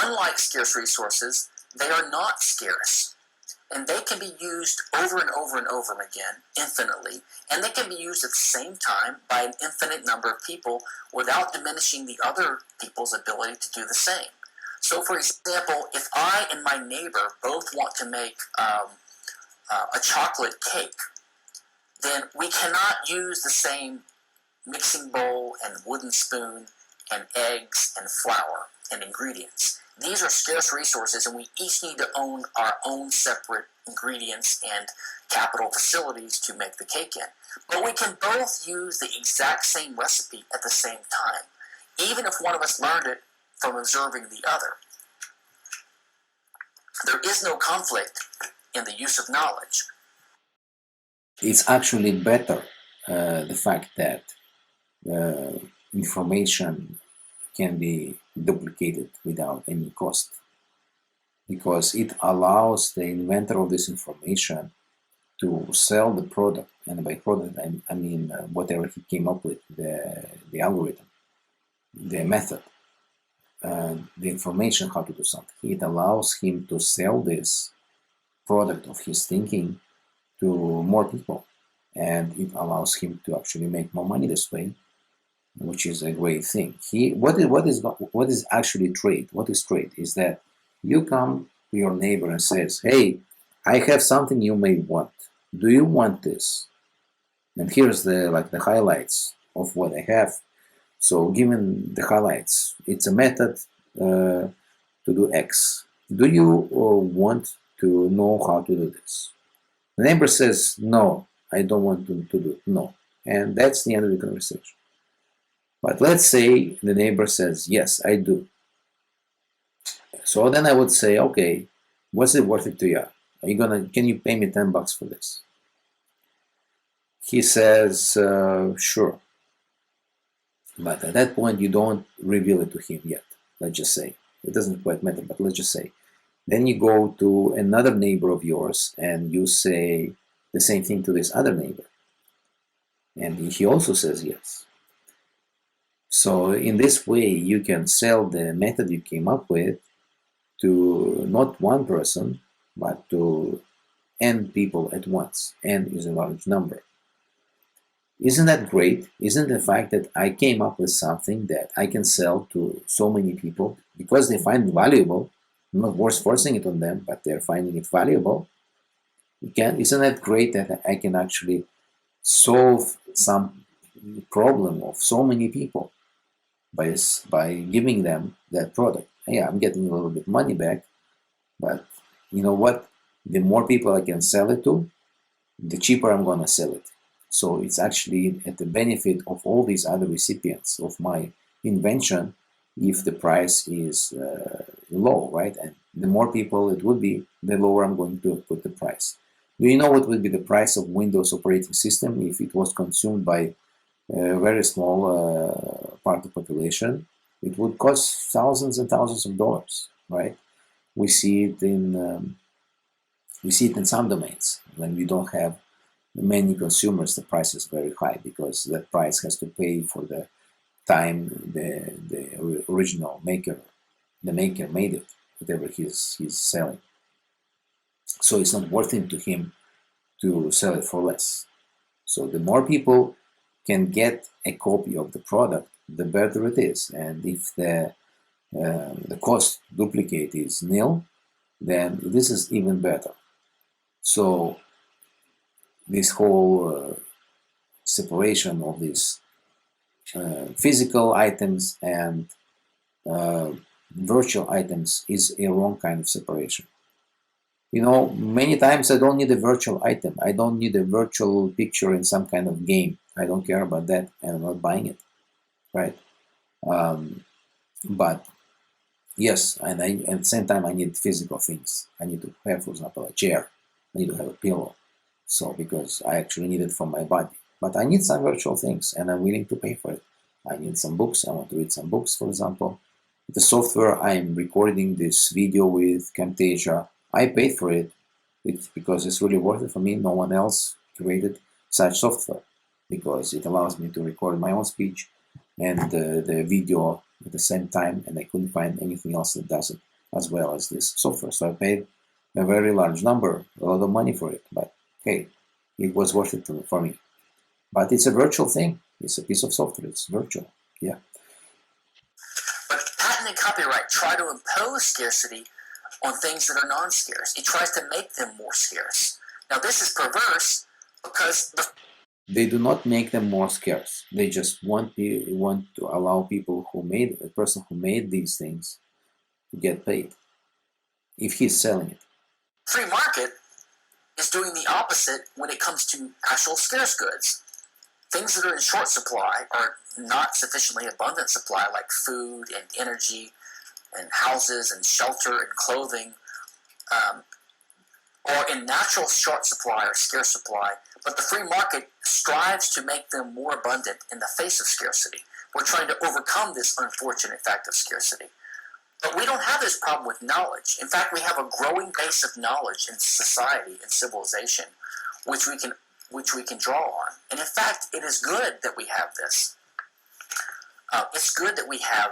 Unlike scarce resources, they are not scarce. And they can be used over and over and over again, infinitely, and they can be used at the same time by an infinite number of people without diminishing the other people's ability to do the same. So, for example, if I and my neighbor both want to make a chocolate cake, then we cannot use the same mixing bowl and wooden spoon and eggs and flour and ingredients. These are scarce resources, and we each need to own our own separate ingredients and capital facilities to make the cake in. But we can both use the exact same recipe at the same time, even if one of us learned it from observing the other. There is no conflict in the use of knowledge. It's actually better, the fact that information can be duplicated without any cost, because it allows the inventor of this information to sell the product, and by product I mean whatever he came up with, the algorithm, the method, the information how to do something. It allows him to sell this product of his thinking to more people, and it allows him to actually make more money this way, which is a great thing. What is actually trade? What is trade? Is that you come to your neighbor and says, "Hey, I have something you may want. Do you want this? And here's the highlights of what I have. So, given the highlights, it's a method to do X. Do you want to know how to do this?" The neighbor says, no, I don't want to do it. No. And that's the end of the conversation. But let's say the neighbor says, yes, I do. So then I would say, okay, what's it worth it to you? Can you pay me $10 for this? He says, sure. But at that point, you don't reveal it to him yet. Let's just say. It doesn't quite matter, but let's just say. Then you go to another neighbor of yours and you say the same thing to this other neighbor. And he also says yes. So in this way, you can sell the method you came up with to not one person, but to n people at once. N is a large number. Isn't that great? Isn't the fact that I came up with something that I can sell to so many people because they find it valuable, not worth forcing it on them, but they're finding it valuable? Isn't that great that I can actually solve some problem of so many people by giving them that product? Yeah, I'm getting a little bit money back, but you know what? The more people I can sell it to, the cheaper I'm going to sell it. So it's actually at the benefit of all these other recipients of my invention if the price is low, right? And the more people it would be, the lower I'm going to put the price. Do you know what would be the price of Windows operating system if it was consumed by a very small part of the population? It would cost thousands and thousands of dollars, right? We see it in some domains when we don't have many consumers. The price is very high because that price has to pay for the time the original maker made it, whatever he's selling. So it's not worth it to him to sell it for less. So the more people can get a copy of the product, the better it is. And if the cost duplicate is nil, then this is even better. So this whole separation of these physical items and virtual items is a wrong kind of separation. You know, many times I don't need a virtual item. I don't need a virtual picture in some kind of game. I don't care about that, and I'm not buying it, right? But yes, and at the same time, I need physical things. I need to have, for example, a chair. I need to have a pillow. So because I actually need it for my body. But I need some virtual things, and I'm willing to pay for it. I need some books. I want to read some books, for example. The software I'm recording this video with, Camtasia, I paid for it. It's because it's really worth it for me. No one else created such software because it allows me to record my own speech and the video at the same time, and I couldn't find anything else that does it as well as this software. So I paid a very large number, a lot of money for it, but hey, it was worth it for me. But it's a virtual thing. It's a piece of software. It's virtual. Yeah. But patent and copyright try to impose scarcity on things that are non-scarce. It tries to make them more scarce. Now this is perverse because they do not make them more scarce. They just want to allow people the person who made these things to get paid if he's selling it. Free market is doing the opposite when it comes to actual scarce goods. Things that are in short supply or not sufficiently abundant supply, like food and energy and houses and shelter and clothing, or in natural short supply or scarce supply, but the free market strives to make them more abundant in the face of scarcity. We're trying to overcome this unfortunate fact of scarcity. But we don't have this problem with knowledge. In fact, we have a growing base of knowledge in society and civilization, which we can draw on. And in fact, it is good that we have this. It's good that we have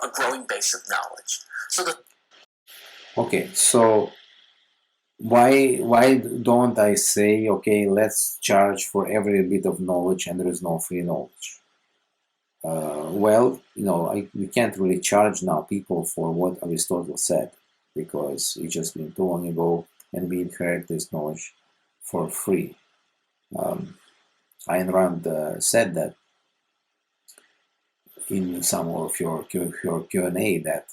a growing base of knowledge. Okay, so why don't I say, okay, let's charge for every bit of knowledge and there is no free knowledge? Well, we can't really charge now people for what Aristotle said because it's just been too long ago and we inherit this knowledge for free. Ayn Rand said that in some of your Q&A that,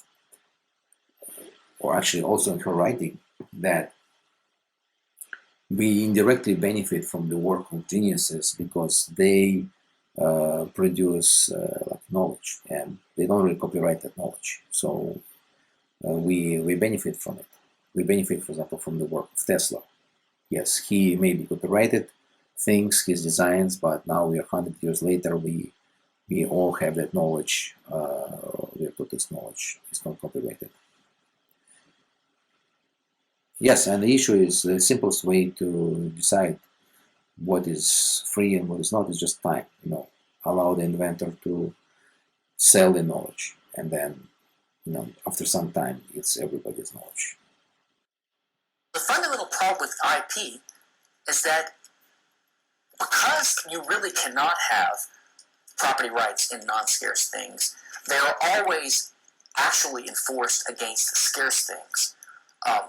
or actually also in her writing, that we indirectly benefit from the work of geniuses because they produce like knowledge, and they don't really copyright that knowledge. So we benefit from it. We benefit, for example, from the work of Tesla. Yes, he maybe copyrighted things, his designs, but now we are 100 years later. We all have that knowledge. We put this knowledge. It's not copyrighted. Yes, and the issue is the simplest way to decide what is free and what is not is just time. Allow the inventor to sell the knowledge, and then after some time, it's everybody's knowledge. The fundamental problem with IP is that because you really cannot have property rights in non-scarce things, they are always actually enforced against scarce things.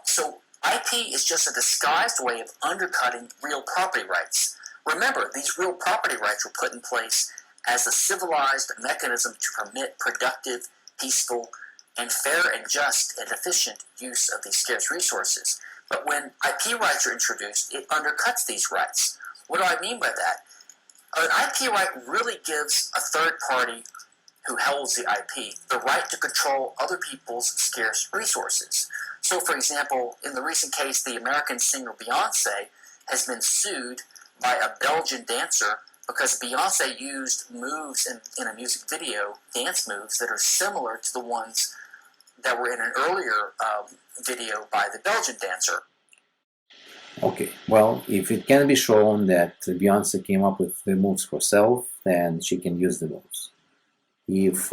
So IP is just a disguised way of undercutting real property rights. Remember, these real property rights were put in place as a civilized mechanism to permit productive, peaceful, and fair and just and efficient use of these scarce resources. But when IP rights are introduced, it undercuts these rights. What do I mean by that? An IP right really gives a third party who holds the IP the right to control other people's scarce resources. So, for example, in the recent case, the American singer Beyonce has been sued by a Belgian dancer because Beyonce used moves in a music video, dance moves, that are similar to the ones that were in an earlier video by the Belgian dancer. Okay, well, if it can be shown that Beyonce came up with the moves herself, then she can use the moves. If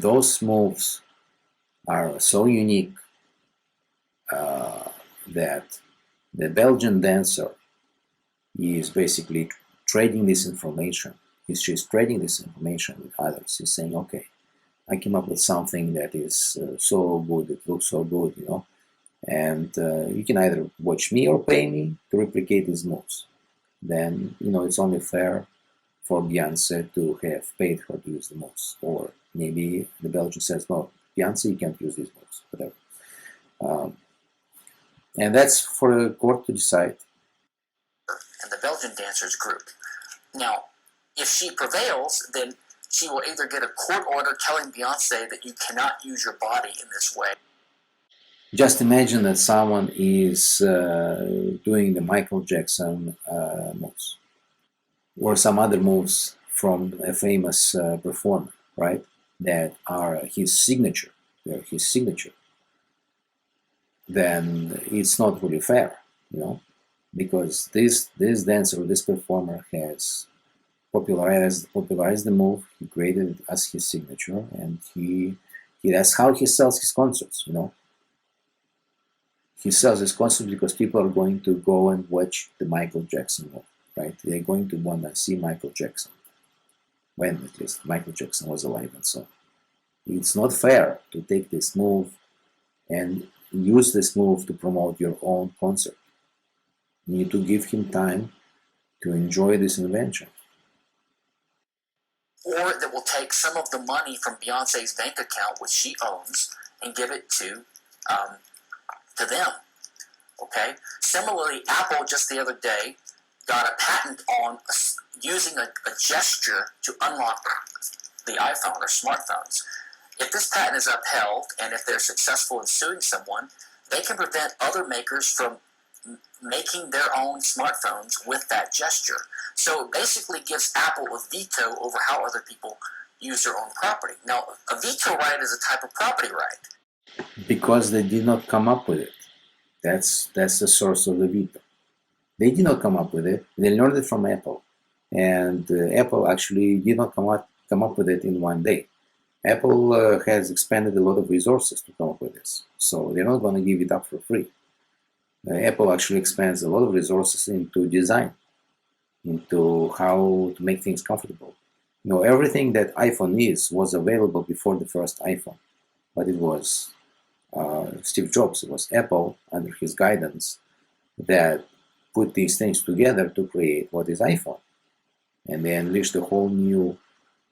those moves are so unique that the Belgian dancer is basically trading this information, she's trading this information with others. She's saying, okay, I came up with something that is so good, it looks so good, and you can either watch me or pay me to replicate these moves. Then, it's only fair for Beyonce to have paid her to use the moves. Or maybe the Belgian says, no, Beyonce, you can't use these moves, whatever. And that's for the court to decide. And the Belgian dancers group. Now, if she prevails, then she will either get a court order telling Beyonce that you cannot use your body in this way. Just imagine that someone is doing the Michael Jackson moves, or some other moves from a famous performer, right? That are his signature. They're his signature. Then it's not really fair, because this dancer or this performer has popularized the move. He created it as his signature, and that's how he sells his concerts. He sells his concerts because people are going to go and watch the Michael Jackson move, right? They're going to want to see Michael Jackson, when at least Michael Jackson was alive and so on. It's not fair to take this move and use this move to promote your own concert. You need to give him time to enjoy this invention. Or that will take some of the money from Beyonce's bank account, which she owns, and give it to them. Okay. Similarly, Apple just the other day got a patent on using a gesture to unlock the iPhone or smartphones. If this patent is upheld, and if they're successful in suing someone, they can prevent other makers from making their own smartphones with that gesture. So it basically gives Apple a veto over how other people use their own property. Now, a veto right is a type of property right. Because they did not come up with it. That's the source of the veto. They did not come up with it. They learned it from Apple. And Apple actually did not come up with it in one day. Apple has expended a lot of resources to come up with this. So they're not going to give it up for free. Apple actually expends a lot of resources into design, into how to make things comfortable. Everything that iPhone was available before the first iPhone. But it was Steve Jobs, it was Apple, under his guidance, that put these things together to create what is iPhone. And they unleashed a whole new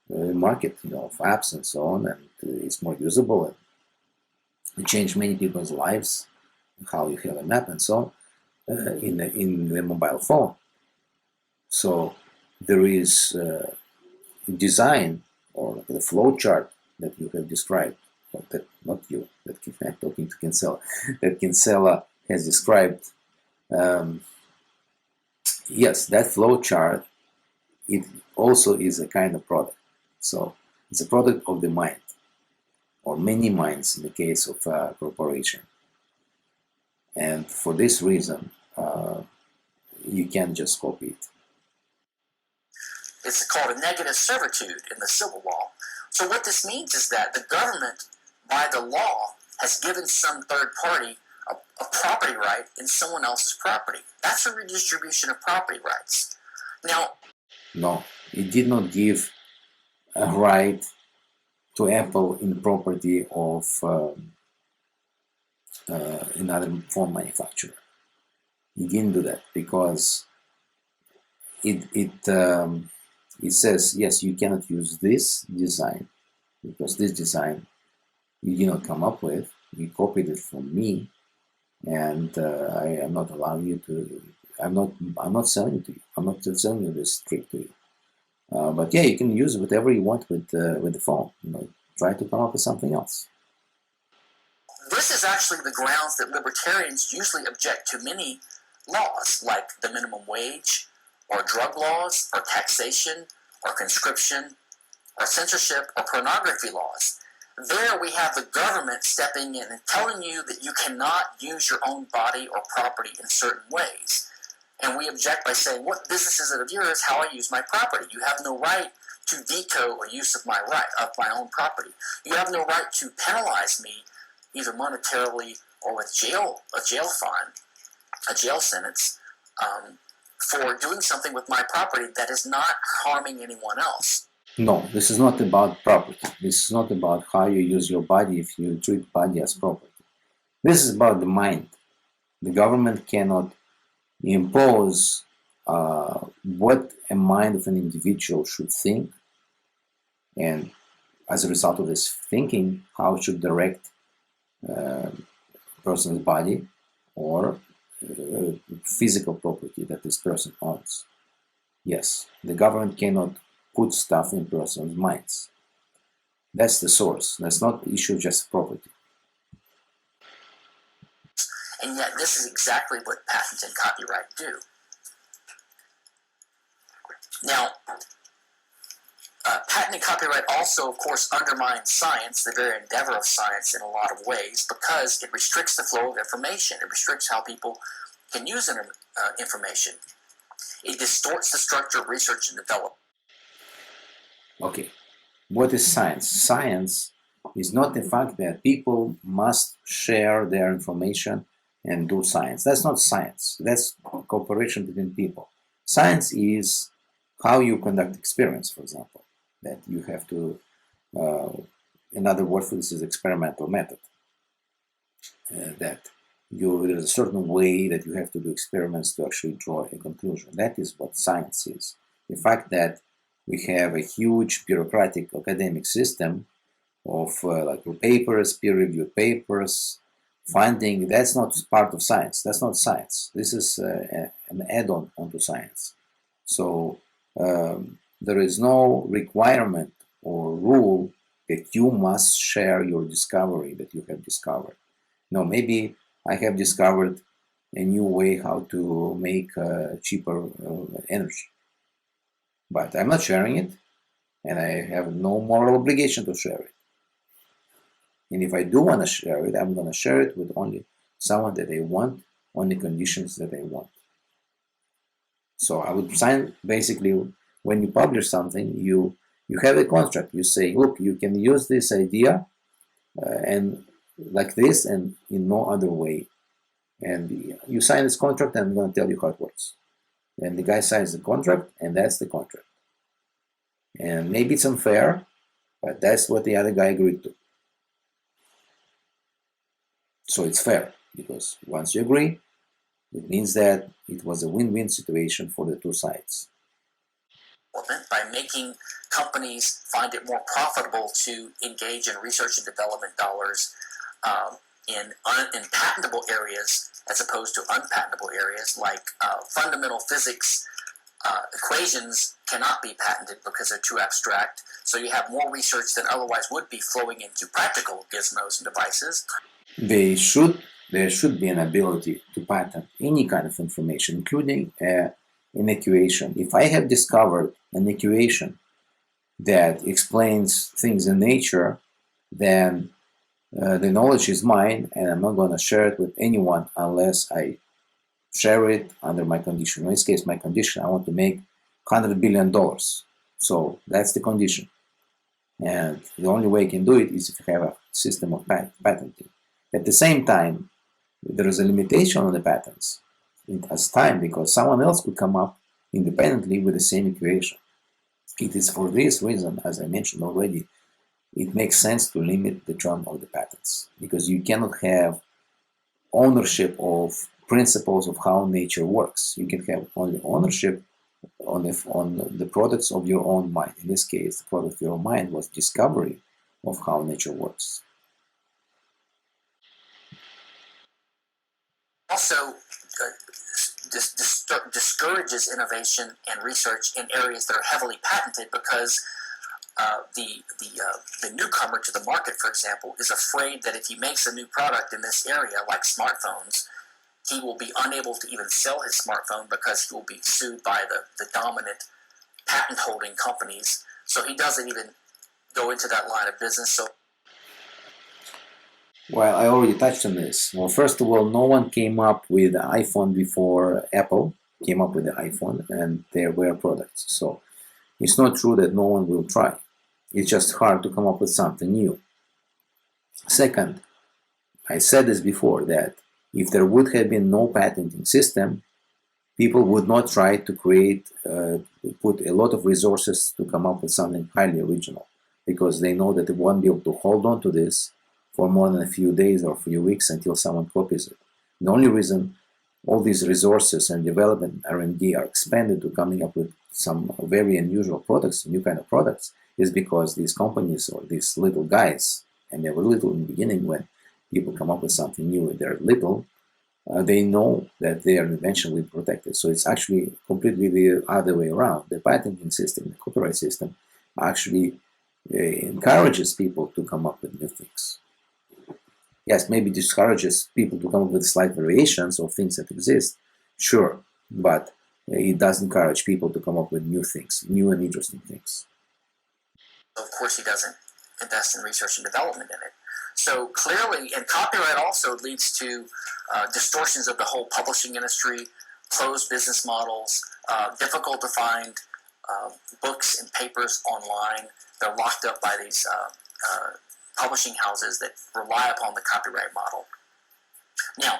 market, of apps and so on, and it's more usable, and it changed many people's lives. how you have a map and so on in the mobile phone. So there is design or the flow chart that you have described, or that not you, that I'm talking to Kinsella, that Kinsella has described. Um, yes, that flow chart, it also is a kind of product. So it's a product of the mind, or many minds in the case of a corporation. And for this reason, you can't just copy it. It's called a negative servitude in the civil law. So what this means is that the government, by the law, has given some third party a property right in someone else's property. That's a redistribution of property rights. Now, no, it did not give a right to Apple in the property of another phone manufacturer. It didn't do that because it says, yes, you cannot use this design because this design you did not come up with. You copied it from me, and I am not allowing you to. I'm not selling it to you. I'm not selling you this trick to you. But yeah, you can use whatever you want with the phone. Try to come up with something else. this is actually the grounds that libertarians usually object to many laws, like the minimum wage, or drug laws, or taxation, or conscription, or censorship, or pornography laws. There we have the government stepping in and telling you that you cannot use your own body or property in certain ways. And we object by saying, what business is it of yours how I use my property? You have no right to veto a use of my own property. You have no right to penalize me either monetarily or with a jail fine, a jail sentence, for doing something with my property that is not harming anyone else. No, this is not about property. This is not about how you use your body if you treat body as property. This is about the mind. The government cannot impose what a mind of an individual should think, and as a result of this thinking, how it should direct a person's body or physical property that this person owns. Yes, the government cannot put stuff in person's minds. That's the source. That's not the issue of just property. And yet this is exactly what patent and copyright do. Now, patent and copyright also, of course, undermines science, the very endeavor of science, in a lot of ways, because it restricts the flow of information. It restricts how people can use information. It distorts the structure of research and development. Okay, what is science? Science is not the fact that people must share their information and do science. That's not science. That's cooperation between people. Science is how you conduct experiments, for example, that you have to, another word for this is experimental method, that there's a certain way that you have to do experiments to actually draw a conclusion. That is what science is. The fact that we have a huge bureaucratic academic system of like papers, peer-reviewed papers, funding, that's not part of science. That's not science. This is an add-on onto science. So there is no requirement or rule that you must share your discovery that you have discovered. No, maybe I have discovered a new way how to make cheaper energy, but I'm not sharing it, and I have no moral obligation to share it. And if I do want to share it, I'm going to share it with only someone that I want, on the conditions that I want. So I would sign, basically, when you publish something, you have a contract. You say, look, you can use this idea and like this and in no other way. And you sign this contract, and I'm going to tell you how it works. And the guy signs the contract, and that's the contract. And maybe it's unfair, but that's what the other guy agreed to. So it's fair, because once you agree, it means that it was a win-win situation for the two sides. By making companies find it more profitable to engage in research and development dollars in patentable areas as opposed to unpatentable areas, like fundamental physics equations cannot be patented because they're too abstract. So you have more research than otherwise would be flowing into practical gizmos and devices. There should be an ability to patent any kind of information, including an equation. If I have discovered an equation that explains things in nature, then the knowledge is mine, and I'm not going to share it with anyone unless I share it under my condition. In this case, my condition, I want to make $100 billion. So that's the condition. And the only way you can do it is if you have a system of patenting. At the same time, there is a limitation on the patents. It has time because someone else could come up independently with the same equation. It is for this reason, as I mentioned already, it makes sense to limit the term of the patents, because you cannot have ownership of principles of how nature works. You can have only ownership on the products of your own mind. In this case, the product of your own mind was discovery of how nature works. Also, discourages innovation and research in areas that are heavily patented, because the newcomer to the market, for example, is afraid that if he makes a new product in this area, like smartphones, he will be unable to even sell his smartphone because he will be sued by the dominant patent-holding companies. So he doesn't even go into that line of business. Well, I already touched on this. Well, first of all, no one came up with the iPhone before Apple came up with the iPhone, and there were products. So it's not true that no one will try. It's just hard to come up with something new. Second, I said this before, that if there would have been no patenting system, people would not try to put a lot of resources to come up with something highly original, because they know that they won't be able to hold on to this for more than a few days or a few weeks until someone copies it. The only reason all these resources and development R&D are expanded to coming up with some very unusual products, new kind of products, is because these companies, or these little guys, and they were little in the beginning when people come up with something new and they're little, they know that they are eventually protected. So it's actually completely the other way around. The patenting system, the copyright system, actually encourages people to come up with new things. Yes, maybe discourages people to come up with slight variations of things that exist, sure, but it does encourage people to come up with new things, new and interesting things. Of course, he doesn't invest in research and development in it. So clearly, and copyright also leads to distortions of the whole publishing industry, closed business models, difficult to find books and papers online. They're locked up by these publishing houses that rely upon the copyright model. Now,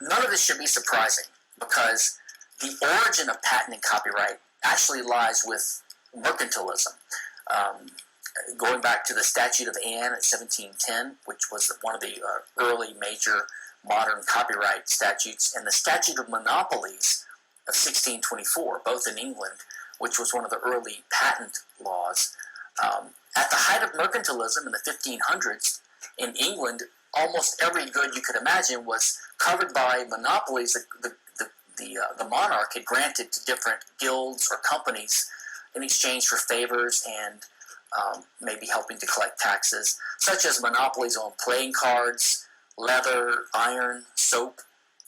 none of this should be surprising, because the origin of patent and copyright actually lies with mercantilism. Going back to the Statute of Anne in 1710, which was one of the early major modern copyright statutes, and the Statute of Monopolies of 1624, both in England, which was one of the early patent laws. At the height of mercantilism in the 1500s, in England, almost every good you could imagine was covered by monopolies. The monarch had granted to different guilds or companies in exchange for favors and maybe helping to collect taxes, such as monopolies on playing cards, leather, iron, soap,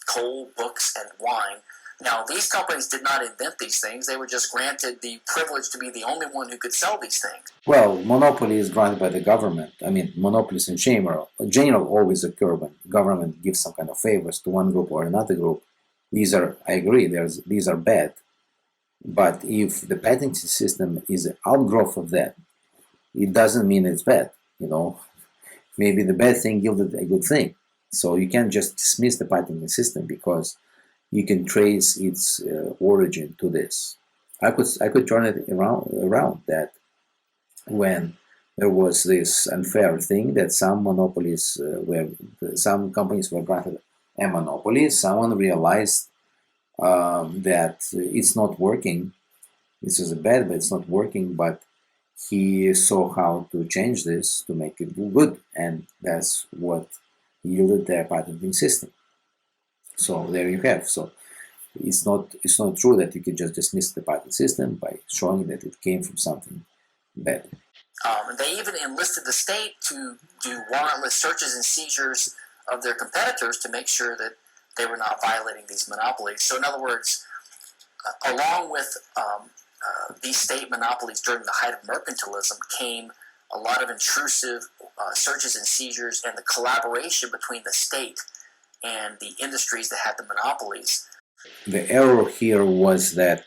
coal, books, and wine. Now, these companies did not invent these things. They were just granted the privilege to be the only one who could sell these things. Well, monopoly is granted by the government. I mean, monopolies in general always occur when government gives some kind of favors to one group or another group. These are, I agree, these are bad. But if the patenting system is an outgrowth of that, it doesn't mean it's bad. Maybe the bad thing yielded a good thing. So you can't just dismiss the patenting system because you can trace its origin to this. I could turn it around that when there was this unfair thing that some companies were granted a monopoly, someone realized that it's not working. This is bad, but it's not working. But he saw how to change this to make it good, and that's what yielded their patenting system. So there you have. So it's not true that you can just dismiss the patent system by showing that it came from something bad. They even enlisted the state to do warrantless searches and seizures of their competitors to make sure that they were not violating these monopolies. So in other words, along with these state monopolies during the height of mercantilism came a lot of intrusive searches and seizures and the collaboration between the state and the industries that had the monopolies. The error here was that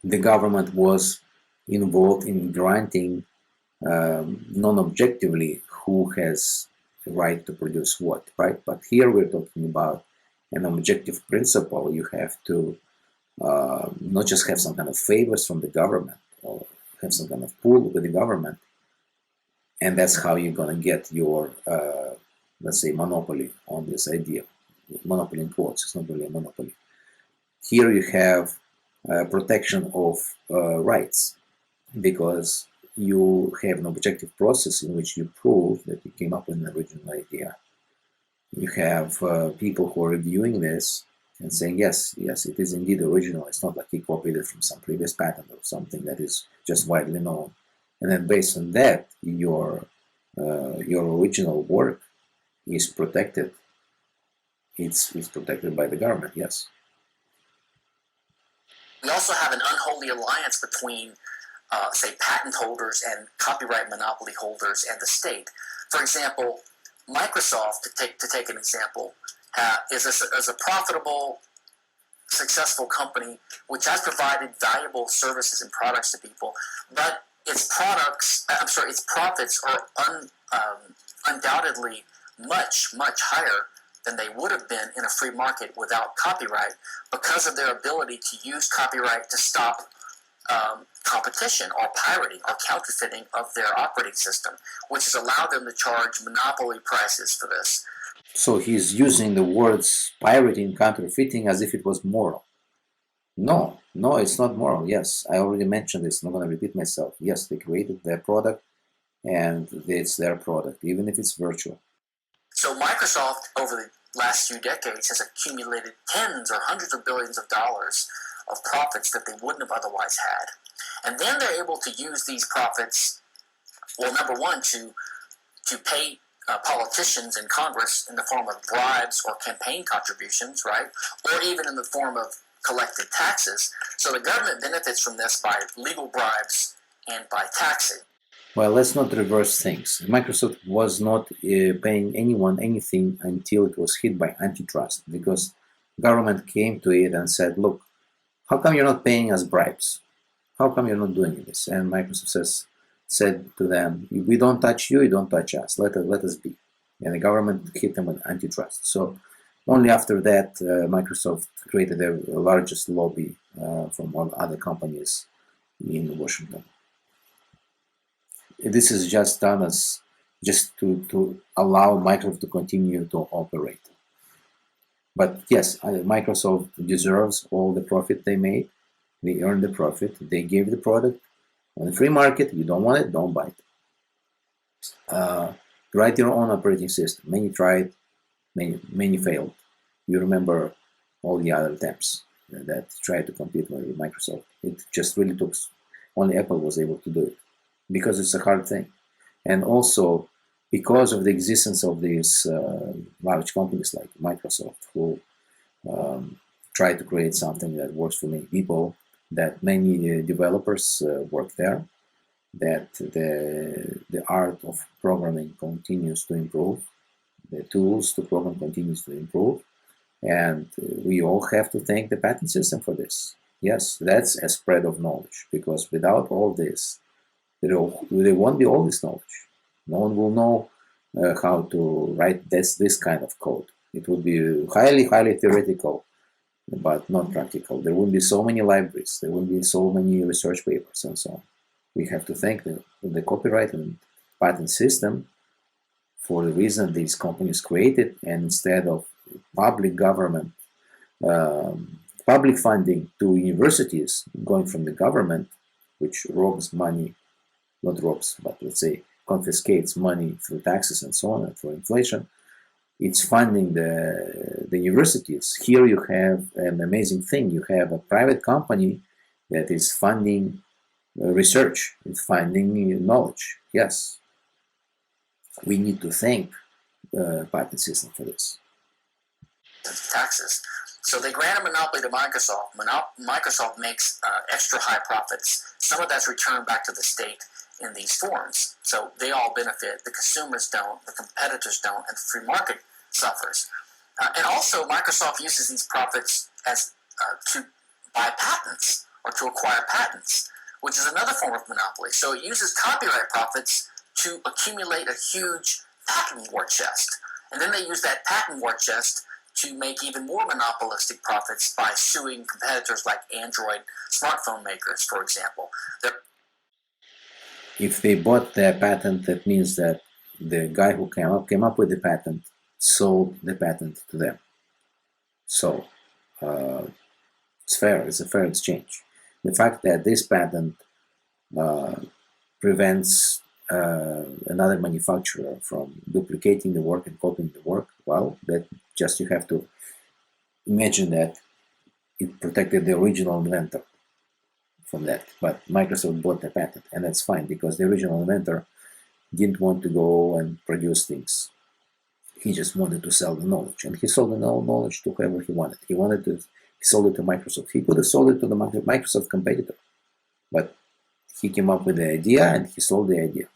the government was involved in granting non-objectively who has the right to produce what, right? But here we're talking about an objective principle. You have to not just have some kind of favors from the government or have some kind of pull with the government, and that's how you're going to get your, let's say, monopoly on this idea. Monopoly in quotes, it's not really a monopoly. Here you have protection of rights, because you have an objective process in which you prove that you came up with an original idea. You have people who are reviewing this and saying, yes, it is indeed original. It's not like he copied it from some previous patent or something that is just widely known. And then based on that, your original work is protected. It's protected by the government, yes. We also have an unholy alliance between, say, patent holders and copyright monopoly holders and the state. For example, Microsoft, to take an example, is a profitable, successful company which has provided valuable services and products to people, but its profits are undoubtedly much higher than they would have been in a free market without copyright, because of their ability to use copyright to stop competition or pirating or counterfeiting of their operating system, which has allowed them to charge monopoly prices for this. So he's using the words pirating, counterfeiting as if it was moral. No, it's not moral. Yes, I already mentioned this. I'm not going to repeat myself. Yes, they created their product, and it's their product, even if it's virtual. So Microsoft, over the last few decades, has accumulated tens or hundreds of billions of dollars of profits that they wouldn't have otherwise had. And then they're able to use these profits, well, number one, to pay politicians in Congress in the form of bribes or campaign contributions, right? Or even in the form of collected taxes. So the government benefits from this by legal bribes and by taxing. Well, let's not reverse things. Microsoft was not paying anyone anything until it was hit by antitrust, because government came to it and said, look, how come you're not paying us bribes? How come you're not doing this? And Microsoft said to them, we don't touch you, you don't touch us. Let us be. And the government hit them with antitrust. So only after that, Microsoft created the largest lobby from all other companies in Washington. This is just done as just to allow Microsoft to continue to operate. But yes, Microsoft deserves all the profit they made. They earned the profit. They gave the product. On the free market, you don't want it, don't buy it. Write your own operating system. Many tried, many failed. You remember all the other attempts that tried to compete with Microsoft. It just really took, only Apple was able to do it, because it's a hard thing. And also because of the existence of these large companies like Microsoft, who try to create something that works for many people, that many developers work there, that the art of programming continues to improve, the tools to program continues to improve, and we all have to thank the patent system for this. Yes, that's a spread of knowledge, because without all this, there won't be all this knowledge. No one will know how to write this kind of code. It would be highly theoretical, but not practical. There wouldn't be so many libraries. There wouldn't be so many research papers and so on. We have to thank the copyright and patent system for the reason these companies created, and instead of public government, public funding to universities going from the government, which robs money, not robs, but let's say confiscates money through taxes and so on, and through inflation. It's funding the universities. Here you have an amazing thing. You have a private company that is funding research, it's funding knowledge. Yes, we need to thank the patent system for this. Taxes. So they grant a monopoly to Microsoft. Microsoft makes extra high profits. Some of that's returned back to the state in these forms. So they all benefit. The consumers don't, the competitors don't, and the free market suffers. And also, Microsoft uses these profits as to buy patents or to acquire patents, which is another form of monopoly. So it uses copyright profits to accumulate a huge patent war chest. And then they use that patent war chest to make even more monopolistic profits by suing competitors like Android smartphone makers, for example. If they bought their patent, that means that the guy who came up with the patent sold the patent to them. So it's fair. It's a fair exchange. The fact that this patent prevents another manufacturer from duplicating the work and copying the work, well, that just you have to imagine that it protected the original inventor from that. But Microsoft bought the patent, and that's fine because the original inventor didn't want to go and produce things. He just wanted to sell the knowledge, and he sold the knowledge to whoever he wanted. He sold it to Microsoft. He could have sold it to the Microsoft competitor, but he came up with the idea and he sold the idea.